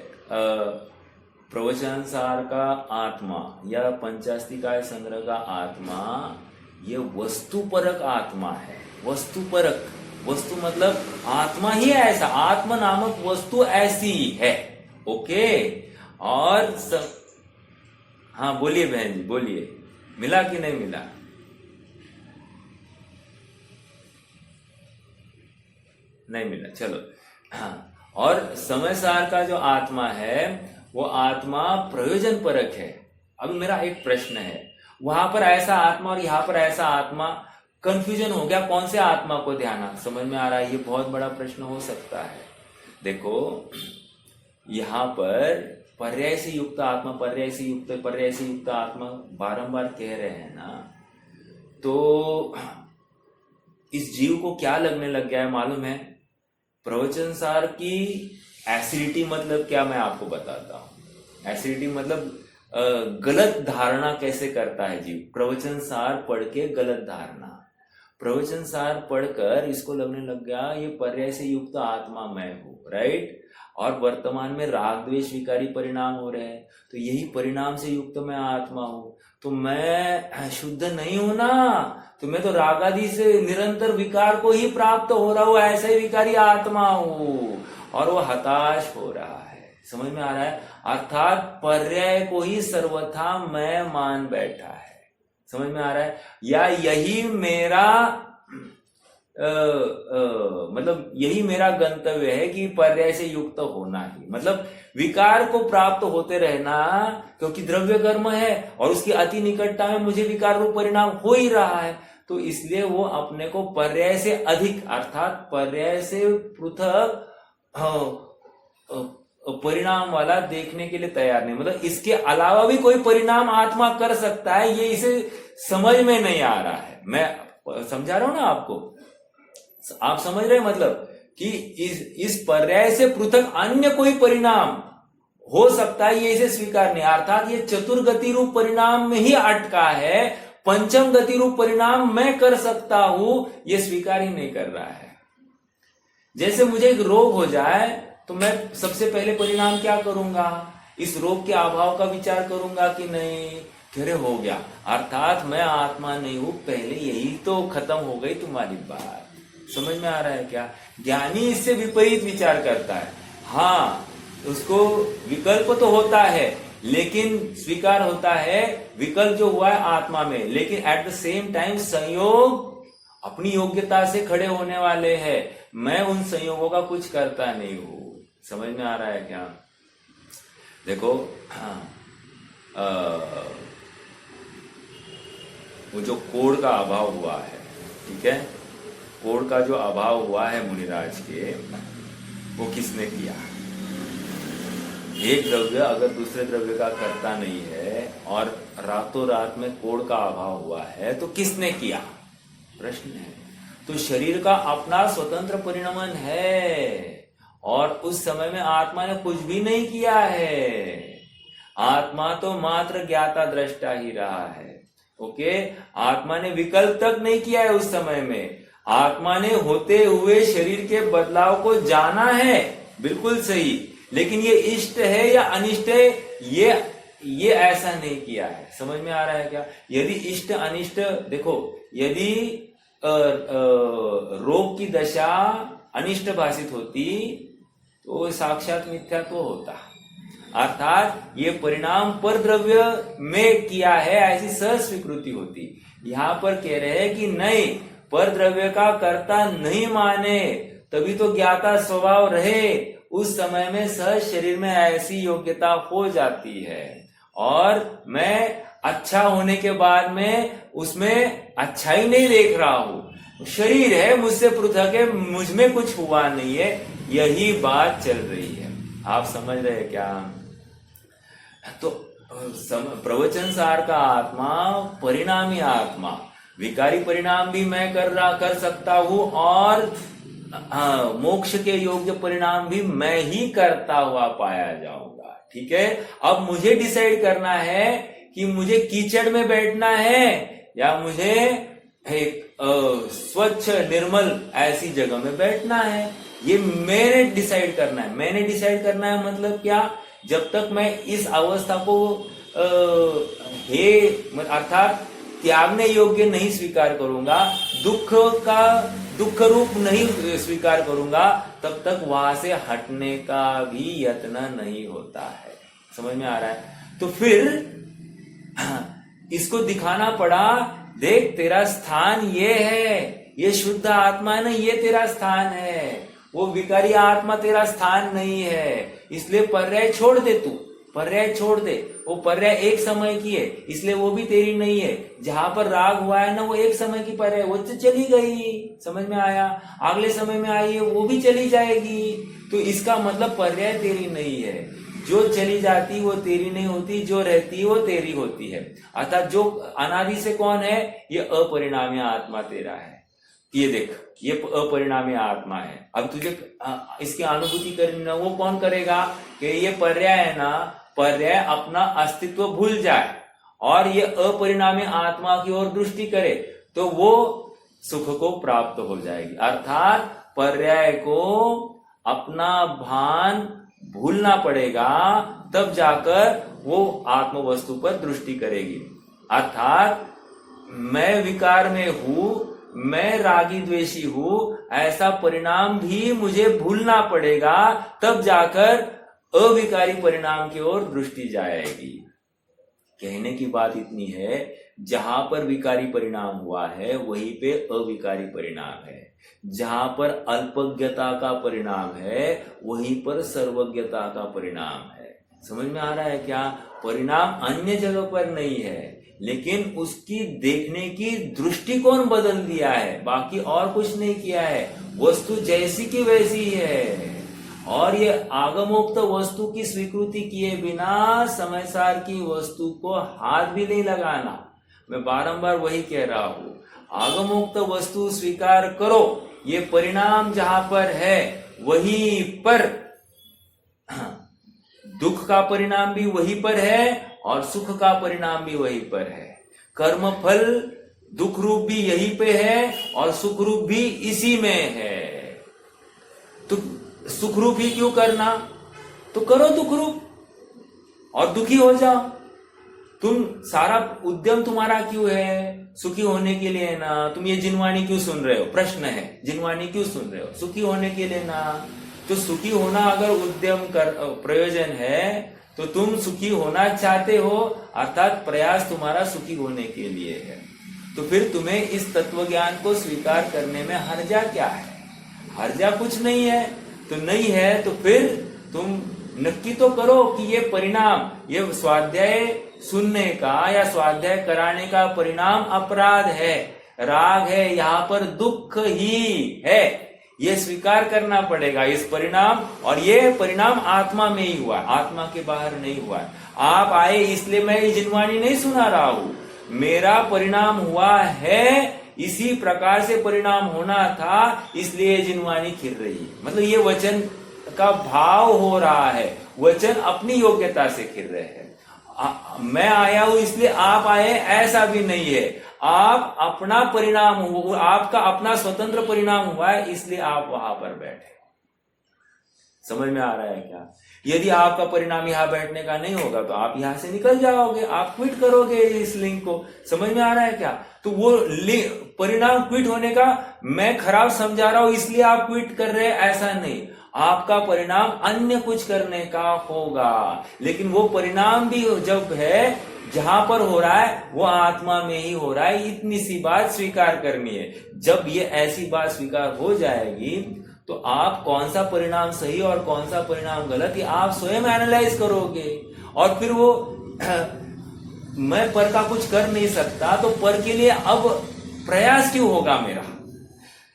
प्रवचनसार का आत्मा या पंचास्तिकाय संग्रह का आत्मा ये वस्तुपरक आत्मा है। वस्तुपरक, वस्तु मतलब आत्मा ही ऐसा, आत्मा नामक वस्तु ऐसी है। ओके, और हाँ बोलिए बहन जी, बोलिए, मिला कि नहीं मिला? नहीं मिला, चलो। हाँ, और समय सार का जो आत्मा है वो आत्मा प्रयोजन परक है। अब मेरा एक प्रश्न है, वहां पर ऐसा आत्मा और यहाँ पर ऐसा आत्मा, कंफ्यूजन हो गया, कौन से आत्मा को ध्यान समझ में आ रहा है? ये बहुत बड़ा प्रश्न हो सकता है। देखो यहाँ पर पर्याय से युक्त आत्मा, पर्याय से युक्त आत्मा बारंबार कह रहे हैं ना, तो इस जीव को क्या लगने लग गया है मालूम है? प्रवचन सार की एसिडिटी मतलब क्या, मैं आपको बताता हूं। एसिडिटी मतलब गलत धारणा कैसे करता है जीव। प्रवचन सार पढ़ के गलत धारणा, प्रवचन सार पढ़कर इसको लगने लग गया ये पर्याय से युक्त आत्मा मैं हूं, राइट? और वर्तमान में राग द्वेष विकारी परिणाम हो रहे हैं, तो यही परिणाम से युक्त मैं आत्मा हूं, तो मैं शुद्ध नहीं हूं ना, तो मैं तो रागादि से निरंतर विकार को ही प्राप्त हो रहा हूं, ऐसे ही विकारी आत्मा हूं, और वो हताश हो रहा है। समझ में आ रहा है? अर्थात पर्याय को ही सर्वथा मैं मान बैठा है। समझ में आ रहा है? या यही मेरा मतलब यही मेरा गंतव्य है कि पर्याय से युक्त होना ही, मतलब विकार को प्राप्त होते रहना, क्योंकि द्रव्य कर्म है और उसकी अति निकटता में मुझे विकार रूप परिणाम हो ही रहा है, तो इसलिए वो अपने को पर्याय से अधिक अर्थात पर्याय से पृथक परिणाम वाला देखने के लिए तैयार नहीं। मतलब इसके अलावा भी कोई परिणाम आत्मा कर सकता है, ये इसे समझ में नहीं आ रहा है। मैं समझा रहा हूं ना आपको, आप समझ रहे हैं? मतलब कि इस पर्याय से पृथक अन्य कोई परिणाम हो सकता है, ये इसे स्वीकार नहीं। अर्थात ये चतुर्गति रूप परिणाम में ही अटका है, पंचम गति रूप परिणाम मैं कर सकता हूं, ये स्वीकार ही नहीं कर रहा है। जैसे मुझे एक रोग हो जाए तो मैं सबसे पहले परिणाम क्या करूंगा? इस रोग के अभाव का विचार करूंगा कि नहीं, अरे हो गया, अर्थात मैं आत्मा नहीं हूं, पहले यही तो खत्म हो गई तुम्हारी बात। समझ में आ रहा है क्या? ज्ञानी इससे विपरीत विचार करता है। हाँ, उसको विकल्प तो होता है, लेकिन स्वीकार होता है विकल्प जो हुआ है आत्मा में, लेकिन एट द सेम टाइम संयोग अपनी योग्यता से खड़े होने वाले हैं। मैं उन संयोगों का कुछ करता नहीं हूं। समझ में आ रहा है क्या? देखो, हाँ, वो जो कोड का अभाव हुआ है, ठीक है, कोड का जो अभाव हुआ है मुनिराज के, वो किसने किया? एक द्रव्य अगर दूसरे द्रव्य का कर्ता नहीं है और रातों रात में कोड का अभाव हुआ है तो किसने किया, प्रश्न है। तो शरीर का अपना स्वतंत्र परिणमन है और उस समय में आत्मा ने कुछ भी नहीं किया है। आत्मा तो मात्र ज्ञाता दृष्टा ही रहा है। ओके, आत्मा ने विकल्प तक नहीं किया है उस समय में। आत्मा ने होते हुए शरीर के बदलाव को जाना है, बिल्कुल सही, लेकिन ये इष्ट है या अनिष्ट है ये ऐसा नहीं किया है। समझ में आ रहा है क्या? यदि इष्ट अनिष्ट, देखो, यदि रोग की दशा अनिष्ट भाषित होती तो साक्षात मिथ्यात्व होता, अर्थात ये परिणाम पर द्रव्य में किया है ऐसी सहज स्वीकृति होती। यहां पर कह रहे हैं कि नहीं, पर द्रव्य का कर्ता नहीं माने तभी तो ज्ञाता स्वभाव रहे, उस समय में सहज शरीर में ऐसी योग्यता हो जाती है और मैं अच्छा होने के बाद में उसमें अच्छा ही नहीं देख रहा हूं। शरीर है, मुझसे पृथक है, मुझ में कुछ हुआ नहीं है, यही बात चल रही है। आप समझ रहे हैं क्या? तो प्रवचन सार का आत्मा परिणामी आत्मा, विकारी परिणाम भी मैं कर सकता हूं और मोक्ष के योग्य परिणाम भी मैं ही करता हुआ पाया जाऊंगा। ठीक है, अब मुझे डिसाइड करना है कि मुझे कीचड़ में बैठना है या मुझे एक स्वच्छ निर्मल ऐसी जगह में बैठना है। ये मैंने डिसाइड करना है। मैंने डिसाइड करना है मतलब क्या? जब तक मैं इस अवस्था को अर्थात त्यागने योग्य नहीं स्वीकार करूंगा, दुख रूप नहीं स्वीकार करूंगा, तब तक वहां से हटने का भी यत्न नहीं होता है। समझ में आ रहा है? तो फिर इसको दिखाना पड़ा, देख तेरा स्थान ये है, ये शुद्ध आत्मा है ना, ये तेरा स्थान है, वो विकारी आत्मा तेरा स्थान नहीं है, इसलिए पर्याय छोड़ दे, तू पर्याय छोड़ दे। वो पर्याय एक समय की है, इसलिए वो भी तेरी नहीं है। जहां पर राग हुआ है ना, वो एक समय की पर्याय, वो तो चली गई, समझ में आया? अगले समय में आई है, वो भी चली जाएगी। तो इसका मतलब पर्याय तेरी नहीं है। जो चली जाती वो तेरी नहीं होती, जो रहती वो तेरी होती है। अर्थात जो अनादि से कौन है? ये अपरिणामी आत्मा तेरा है। ये देख, ये अपरिणामी आत्मा है। अब तुझे इसकी अनुभूति करनी ना, वो कौन करेगा? कि ये पर्याय है ना, पर्याय अपना अस्तित्व भूल जाए और ये अपरिणामी आत्मा की ओर दृष्टि करे तो वो सुख को प्राप्त हो जाएगी। अर्थात पर्याय को अपना भान भूलना पड़ेगा, तब जाकर वो आत्म वस्तु पर दृष्टि करेगी। अर्थात मैं विकार में हूं, मैं रागी द्वेषी हूं, ऐसा परिणाम भी मुझे भूलना पड़ेगा, तब जाकर अविकारी परिणाम की ओर दृष्टि जाएगी। कहने की बात इतनी है, जहां पर विकारी परिणाम हुआ है वहीं पे अविकारी परिणाम है, जहां पर अल्पज्ञता का परिणाम है वहीं पर सर्वज्ञता का परिणाम है। समझ में आ रहा है क्या? परिणाम अन्य जगह पर नहीं है, लेकिन उसकी देखने की दृष्टिकोण बदल दिया है, बाकी और कुछ नहीं किया है। वस्तु जैसी की वैसी है और ये आगमोक्त वस्तु की स्वीकृति किए बिना समय सार की वस्तु को हाथ भी नहीं लगाना। मैं बारंबार वही कह रहा हूं, आगमोक्त वस्तु स्वीकार करो, ये परिणाम जहां पर है वहीं पर दुख का परिणाम भी वहीं पर है और सुख का परिणाम भी वहीं पर है। कर्म फल दुख रूप भी यहीं पे है और सुख रूप भी इसी में है। तो सुख रूप ही क्यों करना? तो करो दुख रूप और दुखी हो जाओ। तुम सारा उद्यम तुम्हारा क्यों है? सुखी होने के लिए ना। तुम ये जिनवाणी क्यों सुन रहे हो? प्रश्न है, जिनवाणी क्यों सुन रहे हो? सुखी होने के लिए ना। तो सुखी होना अगर उद्यम प्रयोजन है तो तुम सुखी होना चाहते हो, अर्थात प्रयास तुम्हारा सुखी होने के लिए है। तो फिर तुम्हें इस तत्व ज्ञान को स्वीकार करने में हर्जा क्या है? हर्जा कुछ नहीं है। तो नहीं है तो फिर तुम नक्की तो करो कि ये परिणाम, ये स्वाध्याय सुनने का या स्वाध्याय कराने का परिणाम अपराध है, राग है, यहाँ पर दुख ही है, ये स्वीकार करना पड़ेगा इस परिणाम। और ये परिणाम आत्मा में ही हुआ, आत्मा के बाहर नहीं हुआ। आप आए इसलिए मैं ये जिनवाणी नहीं सुना रहा हूं, मेरा परिणाम हुआ है, इसी प्रकार से परिणाम होना था, इसलिए जिनवाणी खिल रही है। मतलब ये वचन का भाव हो रहा है, वचन अपनी योग्यता से खिल रहे हैं। मैं आया हूं इसलिए आप आए, ऐसा भी नहीं है। आप अपना परिणाम हुआ, आपका अपना स्वतंत्र परिणाम हुआ है, इसलिए आप वहां पर बैठे। समझ में आ रहा है क्या? यदि आपका परिणाम यहां बैठने का नहीं होगा तो आप यहां से निकल जाओगे, आप क्विट करोगे इस लिंक को। समझ में आ रहा है क्या? तो वो परिणाम क्विट होने का मैं खराब समझा रहा हूं इसलिए आप क्विट कर रहे हैं, ऐसा नहीं। आपका परिणाम अन्य कुछ करने का होगा, लेकिन वो परिणाम भी जब है जहां पर हो रहा है वो आत्मा में ही हो रहा है। इतनी सी बात स्वीकार करनी है। जब ये ऐसी बात स्वीकार हो जाएगी तो आप कौन सा परिणाम सही और कौन सा परिणाम गलत ये आप स्वयं एनालाइज करोगे। और फिर वो मैं पर का कुछ कर नहीं सकता तो पर के लिए अब प्रयास क्यों होगा मेरा?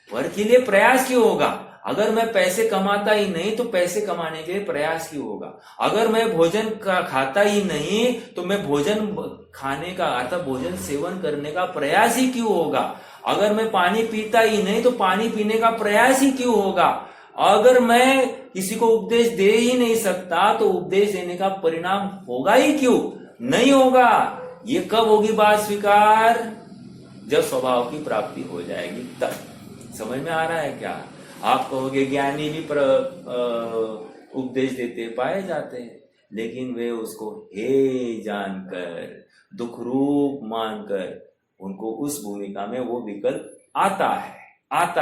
पर के लिए प्रयास क्यों होगा? अगर मैं पैसे कमाता ही नहीं तो पैसे कमाने के लिए प्रयास क्यों होगा? अगर मैं भोजन खाता ही नहीं तो मैं भोजन खाने का अर्थात भोजन सेवन करने का प्रयास ही क्यों होगा? अगर मैं पानी पीता ही नहीं तो पानी पीने का प्रयास ही क्यों होगा? अगर मैं किसी को उपदेश दे ही नहीं सकता तो उपदेश देने का परिणाम होगा ही क्यों? नहीं होगा। ये कब होगी बात स्वीकार? जब स्वभाव की प्राप्ति हो जाएगी तब। समझ में आ रहा है क्या? आप कहोगे ज्ञानी भी उपदेश देते पाए जाते हैं, लेकिन वे उसको हे जानकर, दुख रूप मानकर, उनको उस भूमिका में वो विकल्प आता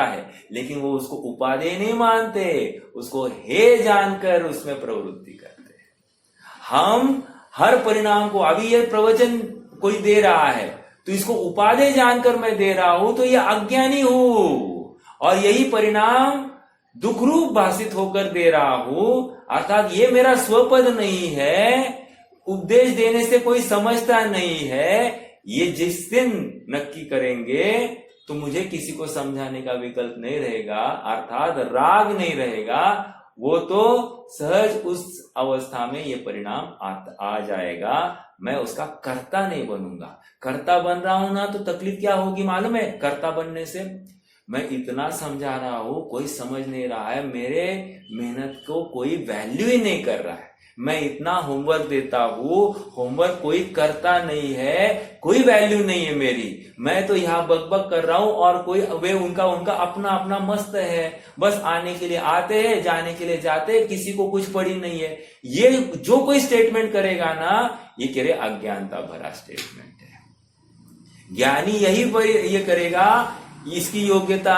है, लेकिन वो उसको उपादेय नहीं मानते, उसको हे जानकर उसमें प्रवृत्ति करते हैं। हम हर परिणाम को, अभी ये प्रवचन कोई दे रहा है तो इसको उपादेय जानकर मैं दे रहा हूं तो ये अज्ञानी हूं, और यही परिणाम दुख रूप भाषित होकर दे रहा हूं, अर्थात ये मेरा स्वपद नहीं है, उपदेश देने से कोई समझता नहीं है। ये जिस दिन नक्की करेंगे तो मुझे किसी को समझाने का विकल्प नहीं रहेगा, अर्थात राग नहीं रहेगा, वो तो सहज उस अवस्था में ये परिणाम आ जाएगा। मैं उसका कर्ता नहीं बनूंगा। कर्ता बन रहा हूं ना तो तकलीफ क्या होगी मालूम है? कर्ता बनने से मैं इतना समझा रहा हूं, कोई समझ नहीं रहा है, मेरे मेहनत को कोई वैल्यू ही नहीं कर रहा है। मैं इतना होमवर्क देता हूं, होमवर्क कोई करता नहीं है, कोई वैल्यू नहीं है मेरी। मैं तो यहाँ बकबक कर रहा हूं और कोई वे उनका अपना अपना मस्त है, बस आने के लिए आते हैं, जाने के लिए जाते हैं, किसी को कुछ पड़ी नहीं है। ये जो कोई स्टेटमेंट करेगा ना, ये कह रहे अज्ञानता भरा स्टेटमेंट है। ज्ञानी यही ये करेगा, इसकी योग्यता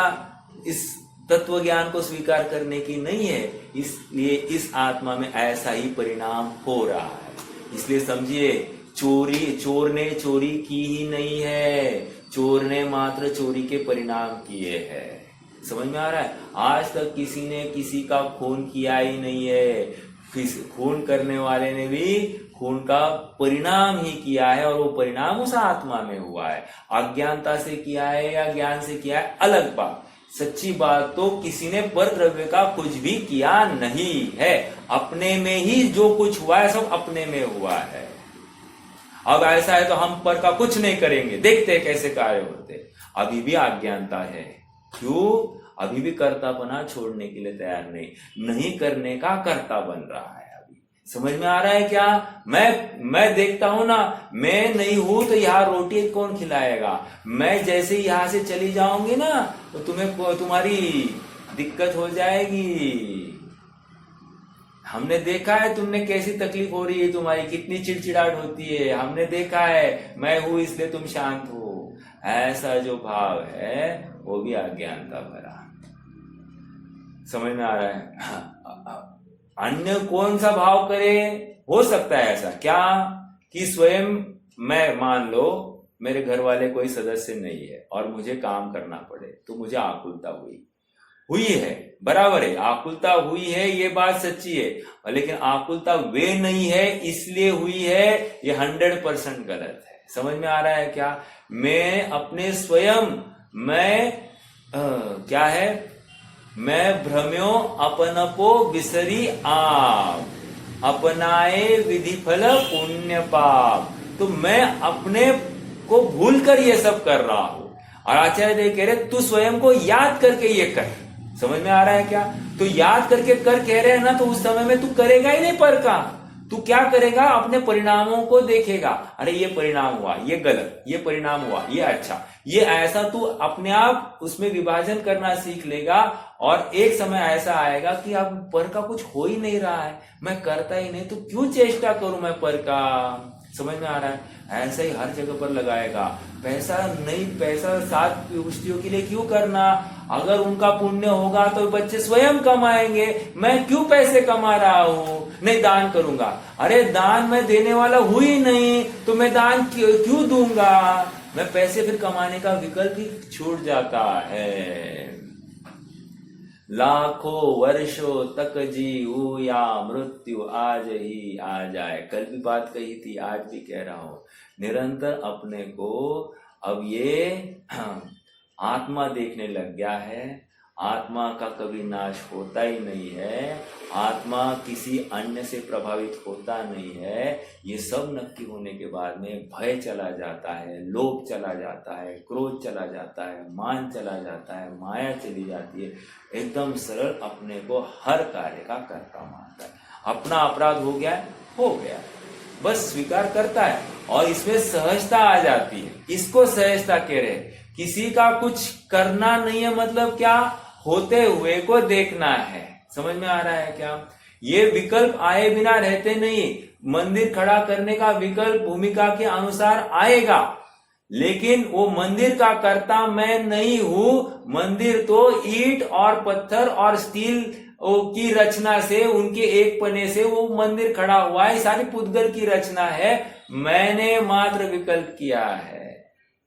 इस तत्व ज्ञान को स्वीकार करने की नहीं है, इसलिए इस आत्मा में ऐसा ही परिणाम हो रहा है। इसलिए समझिए, चोर ने चोरी की ही नहीं है, चोर ने मात्र चोरी के परिणाम किए हैं। समझ में आ रहा है? आज तक किसी ने किसी का खून किया ही नहीं है, खून करने वाले ने भी खून का परिणाम ही किया है, और वो परिणाम उस आत्मा में हुआ है। अज्ञानता से किया है या ज्ञान से किया है अलग बात। सच्ची बात तो किसी ने पर द्रव्य का कुछ भी किया नहीं है, अपने में ही जो कुछ हुआ है सब अपने में हुआ है। अब ऐसा है तो हम पर का कुछ नहीं करेंगे, देखते कैसे कार्य होते। अभी भी अज्ञानता है। क्यों? अभी भी कर्ता बना छोड़ने के लिए तैयार नहीं करने का कर्ता बन रहा है। समझ में आ रहा है क्या? मैं देखता हूं ना, मैं नहीं हूं तो यहाँ रोटी कौन खिलाएगा? मैं जैसे ही यहां से चली जाऊंगी ना तो तुम्हारी दिक्कत हो जाएगी। हमने देखा है तुमने कैसी तकलीफ हो रही है, तुम्हारी कितनी चिड़चिड़ाहट होती है, हमने देखा है। मैं हूं इसलिए तुम शांत हो, ऐसा जो भाव है वो भी अज्ञानता भरा। समझ में आ रहा है? अन्य कौन सा भाव करे? हो सकता है ऐसा क्या कि स्वयं मैं, मान लो मेरे घर वाले कोई सदस्य नहीं है और मुझे काम करना पड़े तो मुझे आकुलता हुई, हुई है, बराबर है, आकुलता हुई है, ये बात सच्ची है, लेकिन आकुलता वे नहीं है इसलिए हुई है, ये 100% गलत है। समझ में आ रहा है क्या? मैं अपने स्वयं क्या है, मैं भ्रम्यो अपनपो विसरी आप, अपनाए विधि फल पुण्य पाप। तो मैं अपने को भूल कर ये सब कर रहा हूं, और आचार्य देव कह रहे तू स्वयं को याद करके ये कर। समझ में आ रहा है क्या? तो याद करके कर कह रहे हैं ना, तो उस समय में तू करेगा ही नहीं पर का, तू क्या करेगा, अपने परिणामों को देखेगा। अरे ये परिणाम हुआ, ये गलत, ये परिणाम हुआ, ये अच्छा, ये ऐसा, तू अपने आप उसमें विभाजन करना सीख लेगा। और एक समय ऐसा आएगा कि अब पर का कुछ हो ही नहीं रहा है, मैं करता ही नहीं, तो क्यों चेष्टा करूं मैं पर का। समझ में आ रहा है? ऐसा ही हर जगह पर लगाएगा। पैसा नहीं, पैसा 7 पुष्टियों के लिए क्यों करना, अगर उनका पुण्य होगा तो बच्चे स्वयं कमाएंगे, मैं क्यों पैसे कमा रहा हूं, नहीं दान करूंगा। अरे दान मैं देने वाला हूं ही नहीं, तो मैं दान क्यों दूंगा, मैं पैसे फिर कमाने का विकल्प ही छूट जाता है। लाखों वर्षों तक जीऊं या मृत्यु आज ही आ जाए। कल भी बात कही थी, आज भी कह रहा हूं, निरंतर अपने को अब ये आत्मा देखने लग गया है। आत्मा का कभी नाश होता ही नहीं है, आत्मा किसी अन्य से प्रभावित होता नहीं है। ये सब नक्की होने के बाद में भय चला जाता है, लोभ चला जाता है, क्रोध चला जाता है, मान चला जाता है, माया चली जाती है। एकदम सरल अपने को हर कार्य का कर्ता मानता है। अपना अपराध हो गया, हो गया, बस स्वीकार करता है, और इसमें सहजता आ जाती है। इसको सहजता कह रहे। किसी का कुछ करना नहीं है, मतलब क्या, होते हुए को देखना है। समझ में आ रहा है क्या? ये विकल्प आए बिना रहते नहीं। मंदिर खड़ा करने का विकल्प भूमिका के अनुसार आएगा, लेकिन वो मंदिर का कर्ता मैं नहीं हूं। मंदिर तो ईंट और पत्थर और स्टील की रचना से, उनके एक पने से वो मंदिर खड़ा हुआ है, सारी पुद्गल की रचना है, मैंने मात्र विकल्प किया है।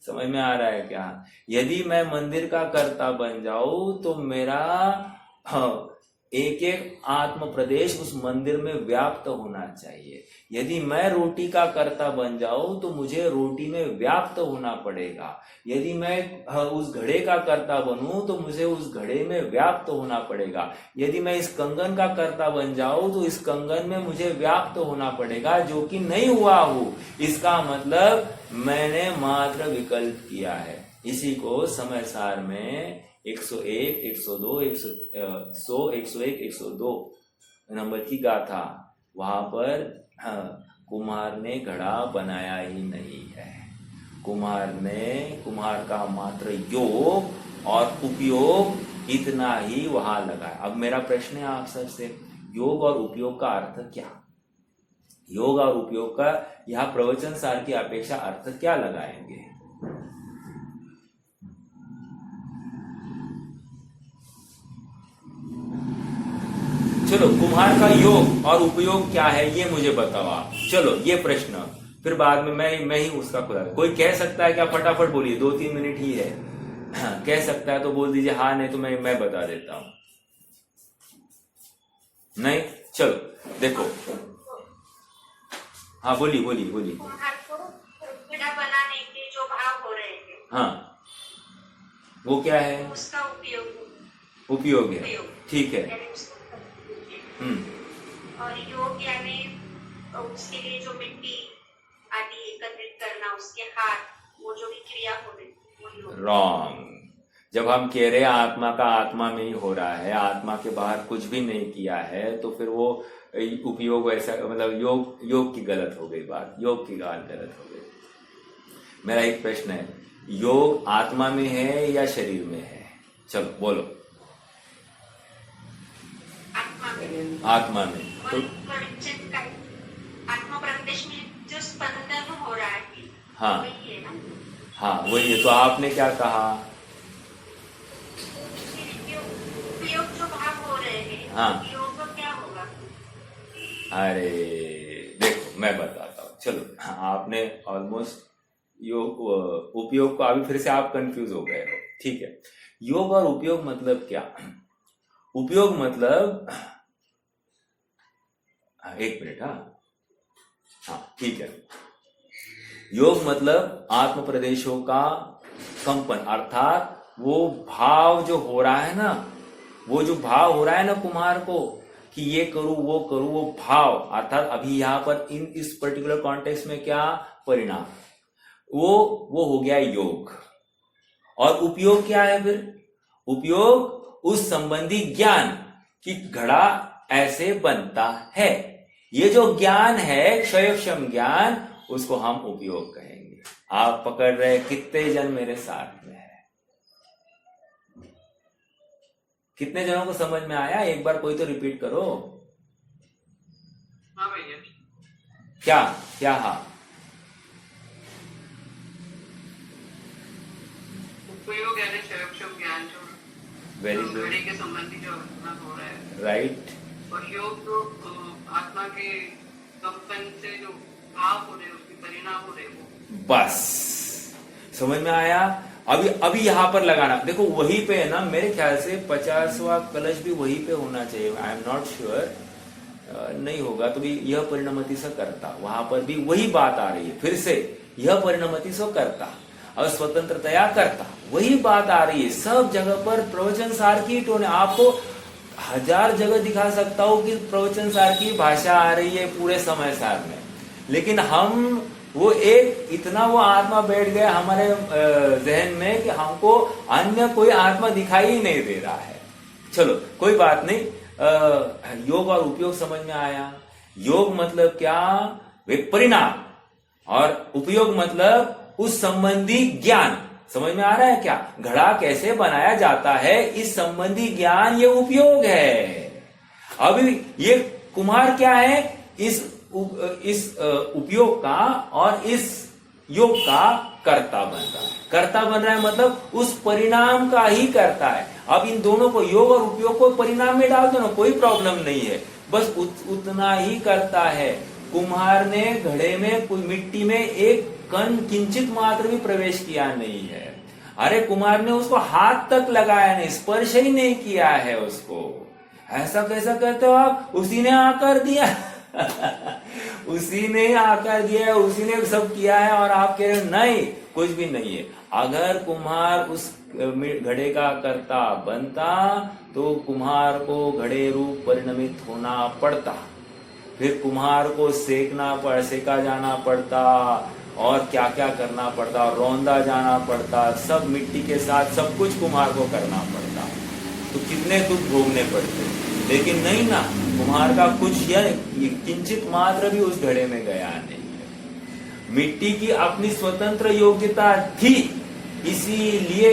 समझ में आ रहा है क्या? यदि मैं मंदिर का कर्ता बन जाऊं तो मेरा एक एक आत्म प्रदेश उस मंदिर में व्याप्त होना चाहिए। यदि मैं रोटी का कर्ता बन जाऊं तो मुझे रोटी में व्याप्त होना पड़ेगा। यदि मैं उस घड़े का कर्ता बनूं तो मुझे उस घड़े में व्याप्त होना पड़ेगा। यदि मैं इस कंगन का कर्ता बन जाऊं तो इस कंगन में मुझे व्याप्त होना पड़ेगा, जो कि नहीं हुआ हूं। इसका मतलब मैंने मात्र विकल्प किया है। इसी को समय सार में 101, 102, 100, 101, 102 नंबर की गाथा, वहां पर कुम्हार ने घड़ा बनाया ही नहीं है। कुम्हार का मात्र योग और उपयोग इतना ही वहां लगा। अब मेरा प्रश्न है आप सबसे, योग और उपयोग का अर्थ क्या? योग और उपयोग का यह प्रवचन सार की अपेक्षा अर्थ क्या लगाएंगे? चलो, कुम्हार का योग और उपयोग क्या है ये मुझे बताओ आप। चलो ये प्रश्न फिर बाद में मैं ही उसका खुदा। कोई कह सकता है क्या? फटाफट बोलिए, 2-3 मिनट ही है। कह सकता है तो बोल दीजिए हाँ, नहीं तो मैं बता देता हूं। नहीं, चलो देखो, हाँ बोलिए। कुम्हार को घड़ा बनाने के जो भाव हो रहे हैं, हाँ, वो क्या है? उसका उपयोग है, ठीक है। और योग यानी उसके लिए जो मिट्टी आदि एकत्रित करना, उसके हाथ, वो जो भी क्रिया हो रही, वो योग। रॉन्ग। जब हम कह रहे हैं आत्मा का आत्मा में ही हो रहा है, आत्मा के बाहर कुछ भी नहीं किया है, तो फिर वो उपयोग वैसा, मतलब योग की गलत हो गई बात, योग की बात गलत हो गई। मेरा एक प्रश्न है, योग आत्मा में है या शरीर में है? चलो बोलो। आत्मा में। तो आत्मा प्रदेश में जो स्पंदन हो रहा है, हाँ वही है ना? हाँ वही है। तो आपने क्या कहा? योग जो भाव हो रहे हैं, हाँ, योग का क्या होगा? अरे देखो मैं बताता हूँ। चलो, आपने ऑलमोस्ट योग उपयोग को, अभी फिर से आप कंफ्यूज हो गए हो, ठीक है। योग और उपयोग मतलब क्या? उपयोग मतलब, एक मिनट, हाँ ठीक है। योग मतलब आत्म प्रदेशों का कंपन, अर्थात वो भाव जो हो रहा है ना, वो जो भाव हो रहा है ना कुम्हार को कि ये करूं वो करूं, वो भाव, अर्थात अभी यहां पर इस पर्टिकुलर कॉन्टेक्स्ट में क्या परिणाम, वो हो गया योग। और उपयोग क्या है फिर? उपयोग उस संबंधी ज्ञान कि घड़ा ऐसे बनता है, ये जो ज्ञान है क्षयक्षम ज्ञान, उसको हम उपयोग कहेंगे। आप पकड़ रहे कितने जन मेरे साथ में है? कितने जनों को समझ में आया? एक बार कोई तो रिपीट करो। हाँ भैया। क्या क्या? हाँ, उपयोग यानी क्षयक्षम ज्ञान जो वेरी गुड, घड़ी के संबंधी जो हो रहा है, राइट। और योग जो आत्मा के कंपन से जो भाव हो रहे, उसके परिणाम हो रहे, वो बस समझ में आया। अभी यहां पर लगाना, देखो वहीं पे है ना, मेरे ख्याल से 50वां कलश भी वहीं पे होना चाहिए, आई एम नॉट श्योर, नहीं होगा तो भी यह परिणमति से करता, वहां पर भी वही बात आ रही है फिर से, यह परिणमति से करता और स्वतंत्रतया करता, वही बात आ रही है सब जगह पर। प्रवचन सार की टोन, आपको 1000 जगह दिखा सकता हूं कि प्रवचन सार की भाषा आ रही है पूरे समय सार में, लेकिन हम वो एक इतना वो आत्मा बैठ गया हमारे जहन में कि हमको अन्य कोई आत्मा दिखाई ही नहीं दे रहा है। चलो कोई बात नहीं, योग और उपयोग समझ में आया। योग मतलब क्या? वे परिणाम, और उपयोग मतलब उस संबंधी ज्ञान। समझ में आ रहा है क्या? घड़ा कैसे बनाया जाता है, इस संबंधी ज्ञान ये उपयोग है। अभी ये कुम्हार क्या है? इस उपयोग का और इस योग का कर्ता बन रहा है। कर्ता बन रहा है मतलब उस परिणाम का ही करता है। अब इन दोनों को, योग और उपयोग को परिणाम में डाल दो ना, कोई प्रॉब्लम नहीं है, बस उतना ही करता है। कुम्हार ने घड़े में कोई मिट्टी में एक कण किंचित मात्र भी प्रवेश किया नहीं है। अरे कुम्हार ने उसको हाथ तक लगाया नहीं, स्पर्श ही नहीं किया है उसको। ऐसा कैसा कहते हो आप? उसी ने आकर दिया उसी ने आकर दिया, उसी ने सब किया है, और आप कह रहे हो नहीं, कुछ भी नहीं है। अगर कुम्हार उस घड़े का कर्ता बनता तो कुम्हार को घड़े रूप परिणमित होना पड़ता, फिर कुम्हार को सेका जाना पड़ता, और क्या क्या करना पड़ता, रौंदा जाना पड़ता, सब मिट्टी के साथ सब कुछ कुम्हार को करना पड़ता, तो कितने दुख भोगने पड़ते। लेकिन नहीं ना, कुम्हार का कुछ या किंचित मात्र भी उस घड़े में गया नहीं है। मिट्टी की अपनी स्वतंत्र योग्यता थी, इसीलिए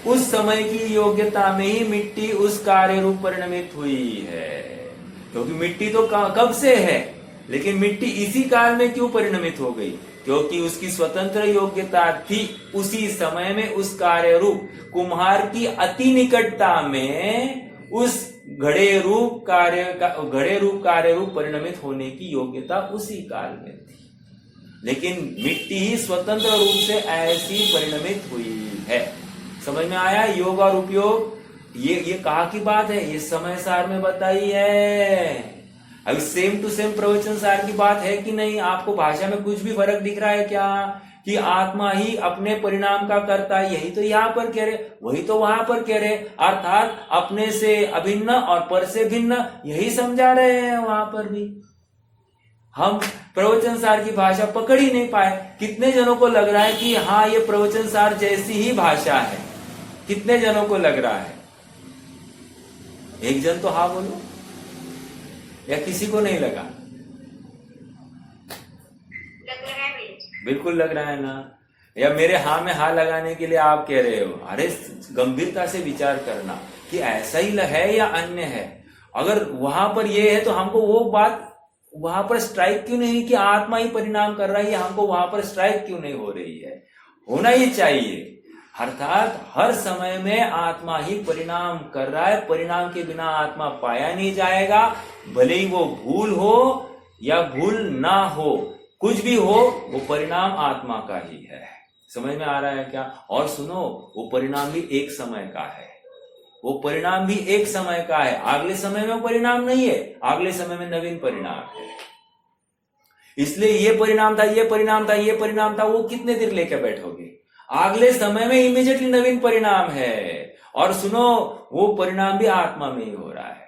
उस समय की योग्यता में ही मिट्टी उस कार्य रूप परिणमित हुई है। क्योंकि मिट्टी तो कब से है, लेकिन मिट्टी इसी काल में क्यों परिणमित हो गई? क्योंकि उसकी स्वतंत्र योग्यता थी उसी समय में उस कार्य रूप। कुम्हार की अति निकटता में उस घड़े रूप कार्य रूप परिणमित होने की योग्यता उसी काल में थी, लेकिन मिट्टी ही स्वतंत्र रूप से ऐसी परिणमित हुई है। समझ में आया? योग और उपयोग ये कहा की बात है, ये समय सार में बताई है। अभी सेम टू सेम प्रवचन सार की बात है कि नहीं? आपको भाषा में कुछ भी फर्क दिख रहा है क्या? कि आत्मा ही अपने परिणाम का करता है, यही तो यहाँ पर कह रहे, वही तो वहां पर कह रहे, अर्थात अपने से अभिन्न और पर से भिन्न, यही समझा रहे हैं वहां पर भी। हम प्रवचन सार की भाषा पकड़ ही नहीं पाए। कितने जनों को लग रहा है कि हाँ ये प्रवचन सार जैसी ही भाषा है? कितने जनों को लग रहा है? एक जन तो हाँ बोलो, या किसी को नहीं लगा? लग रहा है भैया, बिल्कुल लग रहा है ना? या मेरे हाँ में हाँ लगाने के लिए आप कह रहे हो? अरे गंभीरता से विचार करना कि ऐसा ही है या अन्य है। अगर वहां पर ये है तो हमको वो बात वहां पर स्ट्राइक क्यों नहीं कि आत्मा ही परिणाम कर रहा है, हमको वहां पर स्ट्राइक क्यों नहीं हो रही है? होना ही चाहिए। अर्थात हर समय में आत्मा ही परिणाम कर रहा है, परिणाम के बिना आत्मा पाया नहीं जाएगा। भले ही वो भूल हो या भूल ना हो, कुछ भी हो, वो परिणाम आत्मा का ही है। समझ में आ रहा है क्या? और सुनो, वो परिणाम भी एक समय का है, वो परिणाम भी एक समय का है, अगले समय में वो परिणाम नहीं है, अगले समय में नवीन परिणाम है। इसलिए ये परिणाम था, ये परिणाम था, ये परिणाम था, वो कितने देर लेके बैठोगे? अगले समय में इमीडिएटली नवीन परिणाम है। और सुनो, वो परिणाम भी आत्मा में ही हो रहा है,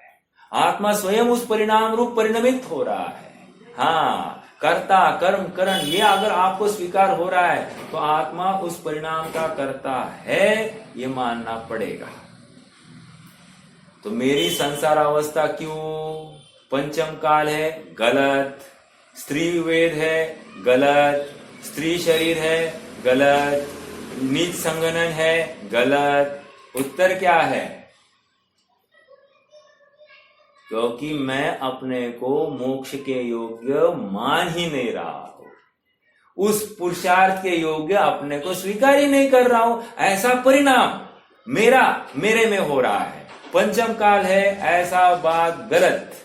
आत्मा स्वयं उस परिणाम रूप परिणमित हो रहा है। हाँ, कर्ता कर्म करण ये अगर आपको स्वीकार हो रहा है तो आत्मा उस परिणाम का कर्ता है, ये मानना पड़ेगा। तो मेरी संसार अवस्था क्यों? पंचम काल है, गलत। स्त्री वेद है, गलत। स्त्री शरीर है, गलत। नीच संगनन है, गलत। उत्तर क्या है? क्योंकि मैं अपने को मोक्ष के योग्य मान ही नहीं रहा हूं, उस पुरुषार्थ के योग्य अपने को स्वीकार ही नहीं कर रहा हूं। ऐसा परिणाम मेरे में हो रहा है। पंचम काल है, ऐसा बात गलत।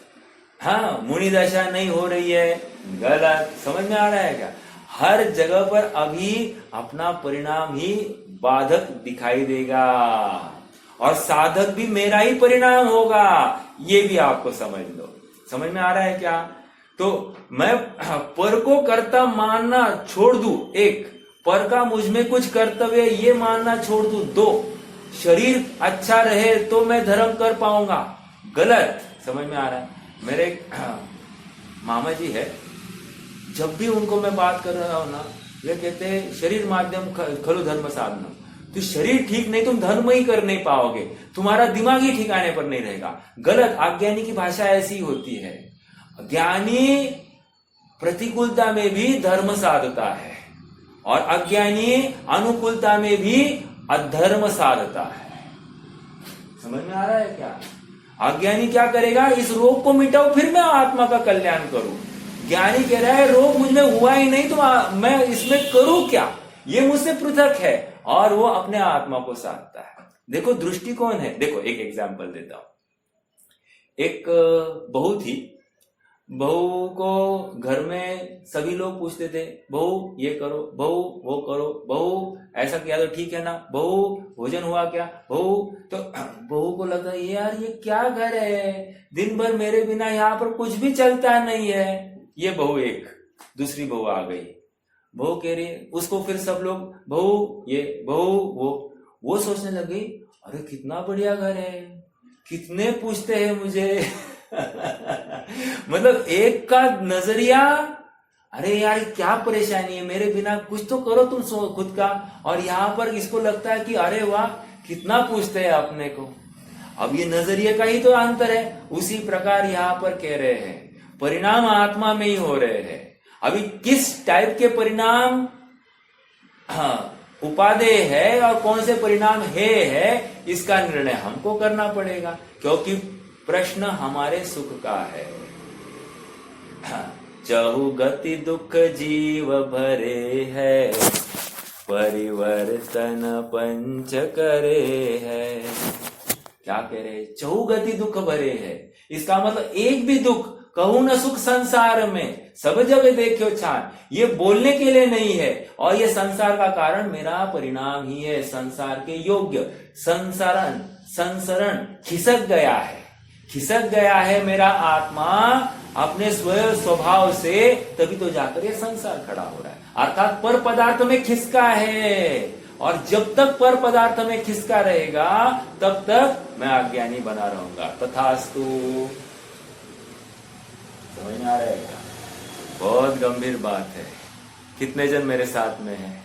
हाँ, मुनि दशा नहीं हो रही है, गलत। समझ में आ रहा है क्या? हर जगह पर अभी अपना परिणाम ही बाधक दिखाई देगा और साधक भी मेरा ही परिणाम होगा, ये भी आपको समझ लो। समझ में आ रहा है क्या? तो मैं पर को कर्ता मानना छोड़ दूं, एक पर का मुझ में कुछ कर्तव्य ये मानना छोड़ दूं, दो शरीर अच्छा रहे तो मैं धर्म कर पाऊंगा, गलत। समझ में आ रहा है? मेरे मामा जी है, जब भी उनको मैं बात कर रहा हूं ना, ये कहते हैं शरीर माध्यम खलु धर्म साधना। तो शरीर ठीक नहीं, तुम धर्म ही कर नहीं पाओगे, तुम्हारा दिमाग ही ठिकाने पर नहीं रहेगा। गलत। अज्ञानी की भाषा ऐसी होती है। ज्ञानी प्रतिकूलता में भी धर्म साधता है और अज्ञानी अनुकूलता में भी अधर्म साधता है। समझ में आ रहा है क्या? अज्ञानी क्या करेगा? इस रोग को मिटाओ फिर मैं आत्मा का कल्याण करूं। ज्ञानी कह रहा है रोग मुझ में हुआ ही नहीं तो मैं इसमें करूं क्या, ये मुझसे पृथक है, और वो अपने आत्मा को साधता है। देखो दृष्टिकोण है। देखो एक एग्जांपल देता हूं। एक बहू थी, बहू को घर में सभी लोग पूछते थे, बहू ये करो, बहू वो करो, बहू ऐसा किया तो ठीक है ना, बहू भोजन हुआ क्या, बहू। तो बहू को लगता है यार ये क्या घर है, दिन भर मेरे बिना यहाँ पर कुछ भी चलता नहीं है। ये बहू एक। दूसरी बहू आ गई, बहू कह रही है, उसको फिर सब लोग बहू ये, बहू वो सोचने लगी अरे कितना बढ़िया घर है, कितने पूछते हैं मुझे। मतलब एक का नजरिया, अरे यार क्या परेशानी है, मेरे बिना कुछ तो करो तुम खुद का। और यहाँ पर इसको लगता है कि अरे वाह कितना पूछते हैं अपने को। अब ये नजरिए का ही तो अंतर है। उसी प्रकार यहाँ पर कह रहे हैं परिणाम आत्मा में ही हो रहे हैं। अभी किस टाइप के परिणाम उपादेय है और कौन से परिणाम है इसका निर्णय हमको करना पड़ेगा, क्योंकि प्रश्न हमारे सुख का है। चहु गति दुख जीव भरे है, परिवर्तन पंच करे है। क्या कह रहे? चहु गति दुख भरे है। इसका मतलब एक भी दुख कहूं न सुख संसार में, सब जगह देखो छान। ये बोलने के लिए नहीं है, और ये संसार का कारण मेरा परिणाम ही है। संसार के योग्य संसरण खिसक गया है मेरा आत्मा अपने स्वभाव से, तभी तो जाकर ये संसार खड़ा हो रहा है। अर्थात पर पदार्थ में खिसका है, और जब तक पर पदार्थ में खिसका रहेगा तब तक मैं अज्ञानी बना रहूंगा। तथास्तु। समझ में आ रहा है क्या? बहुत गंभीर बात है। कितने जन मेरे साथ में हैं?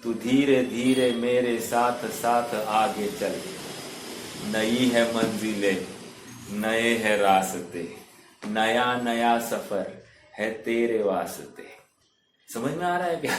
तू धीरे धीरे मेरे साथ साथ आगे चल, नई है मंजिलें, नए है रास्ते, नया नया सफर है तेरे वास्ते। समझ में आ रहा है क्या?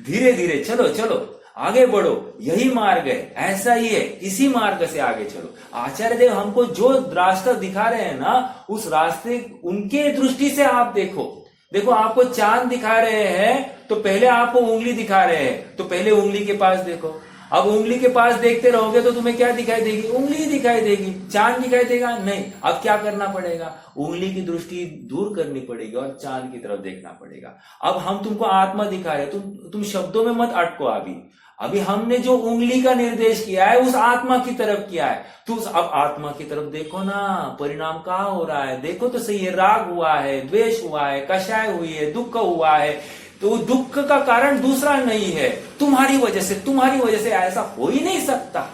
धीरे धीरे चलो चलो, आगे बढ़ो, यही मार्ग है, ऐसा ही है, इसी मार्ग से आगे चलो। आचार्य देव हमको जो रास्ता दिखा रहे हैं ना, उस रास्ते उनके दृष्टि से आप देखो आपको चांद दिखा रहे हैं तो पहले आपको उंगली दिखा रहे हैं, तो पहले उंगली के पास देखो। अब उंगली के पास देखते रहोगे तो तुम्हें क्या दिखाई देगी? उंगली ही दिखाई देगी, चांद दिखाई देगा नहीं। अब क्या करना पड़ेगा? उंगली की दृष्टि दूर करनी पड़ेगी और चांद की तरफ देखना पड़ेगा। अब हम तुमको आत्मा दिखा रहे, तुम शब्दों में मत अटको। अभी अभी हमने जो उंगली का निर्देश किया है उस आत्मा की तरफ किया है, तो उस अब आत्मा की तरफ देखो ना, परिणाम कहाँ हो रहा है, देखो तो सही है। राग हुआ है, द्वेष हुआ है, कषाय हुई है, दुख हुआ है, तो दुख का कारण दूसरा नहीं है, तुम्हारी वजह से ऐसा हो ही नहीं सकता।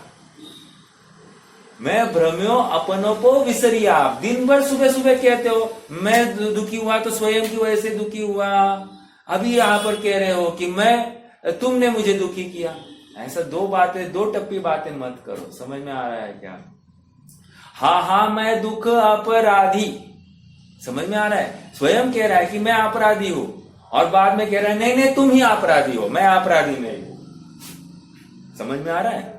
मैं भ्रम्यो अपनोपो विसरिया, दिन भर सुबह सुबह कहते हो मैं दुखी हुआ तो स्वयं की वजह से दुखी हुआ, अभी यहां पर कह रहे हो कि तुमने मुझे दुखी किया। ऐसा दो टप्पी बातें मत करो। समझ में आ रहा है क्या? हाँ मैं दुख अपराधी, समझ में आ रहा है? स्वयं कह रहा है कि मैं अपराधी हूं और बाद में कह रहा है नहीं तुम ही अपराधी हो, मैं अपराधी नहीं हूं। समझ में आ रहा है?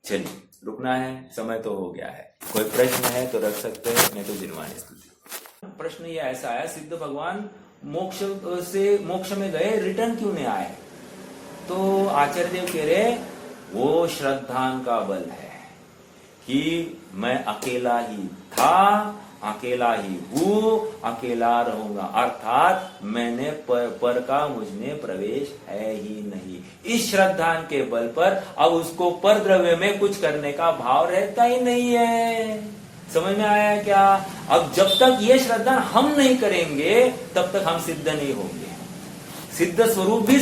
चलिए रुकना है, समय तो हो गया है। कोई प्रश्न है तो रख सकते हैं, नहीं तो निर्वाणी स्तुति। प्रश्न ये ऐसा है, सिद्ध भगवान मोक्ष में गए, रिटर्न क्यों नहीं आए? तो आचार्य देव कह रहे वो श्रद्धान का बल है कि मैं अकेला ही था, अकेला ही हूं, अकेला रहूंगा, अर्थात मैंने पर का मुझमें प्रवेश है ही नहीं। इस श्रद्धान के बल पर अब उसको पर द्रव्य में कुछ करने का भाव रहता ही नहीं है। समझ में आया क्या? अब जब तक ये श्रद्धा हम नहीं करेंगे तब तक हम सिद्ध नहीं होंगे। सिद्ध स्वरूप भी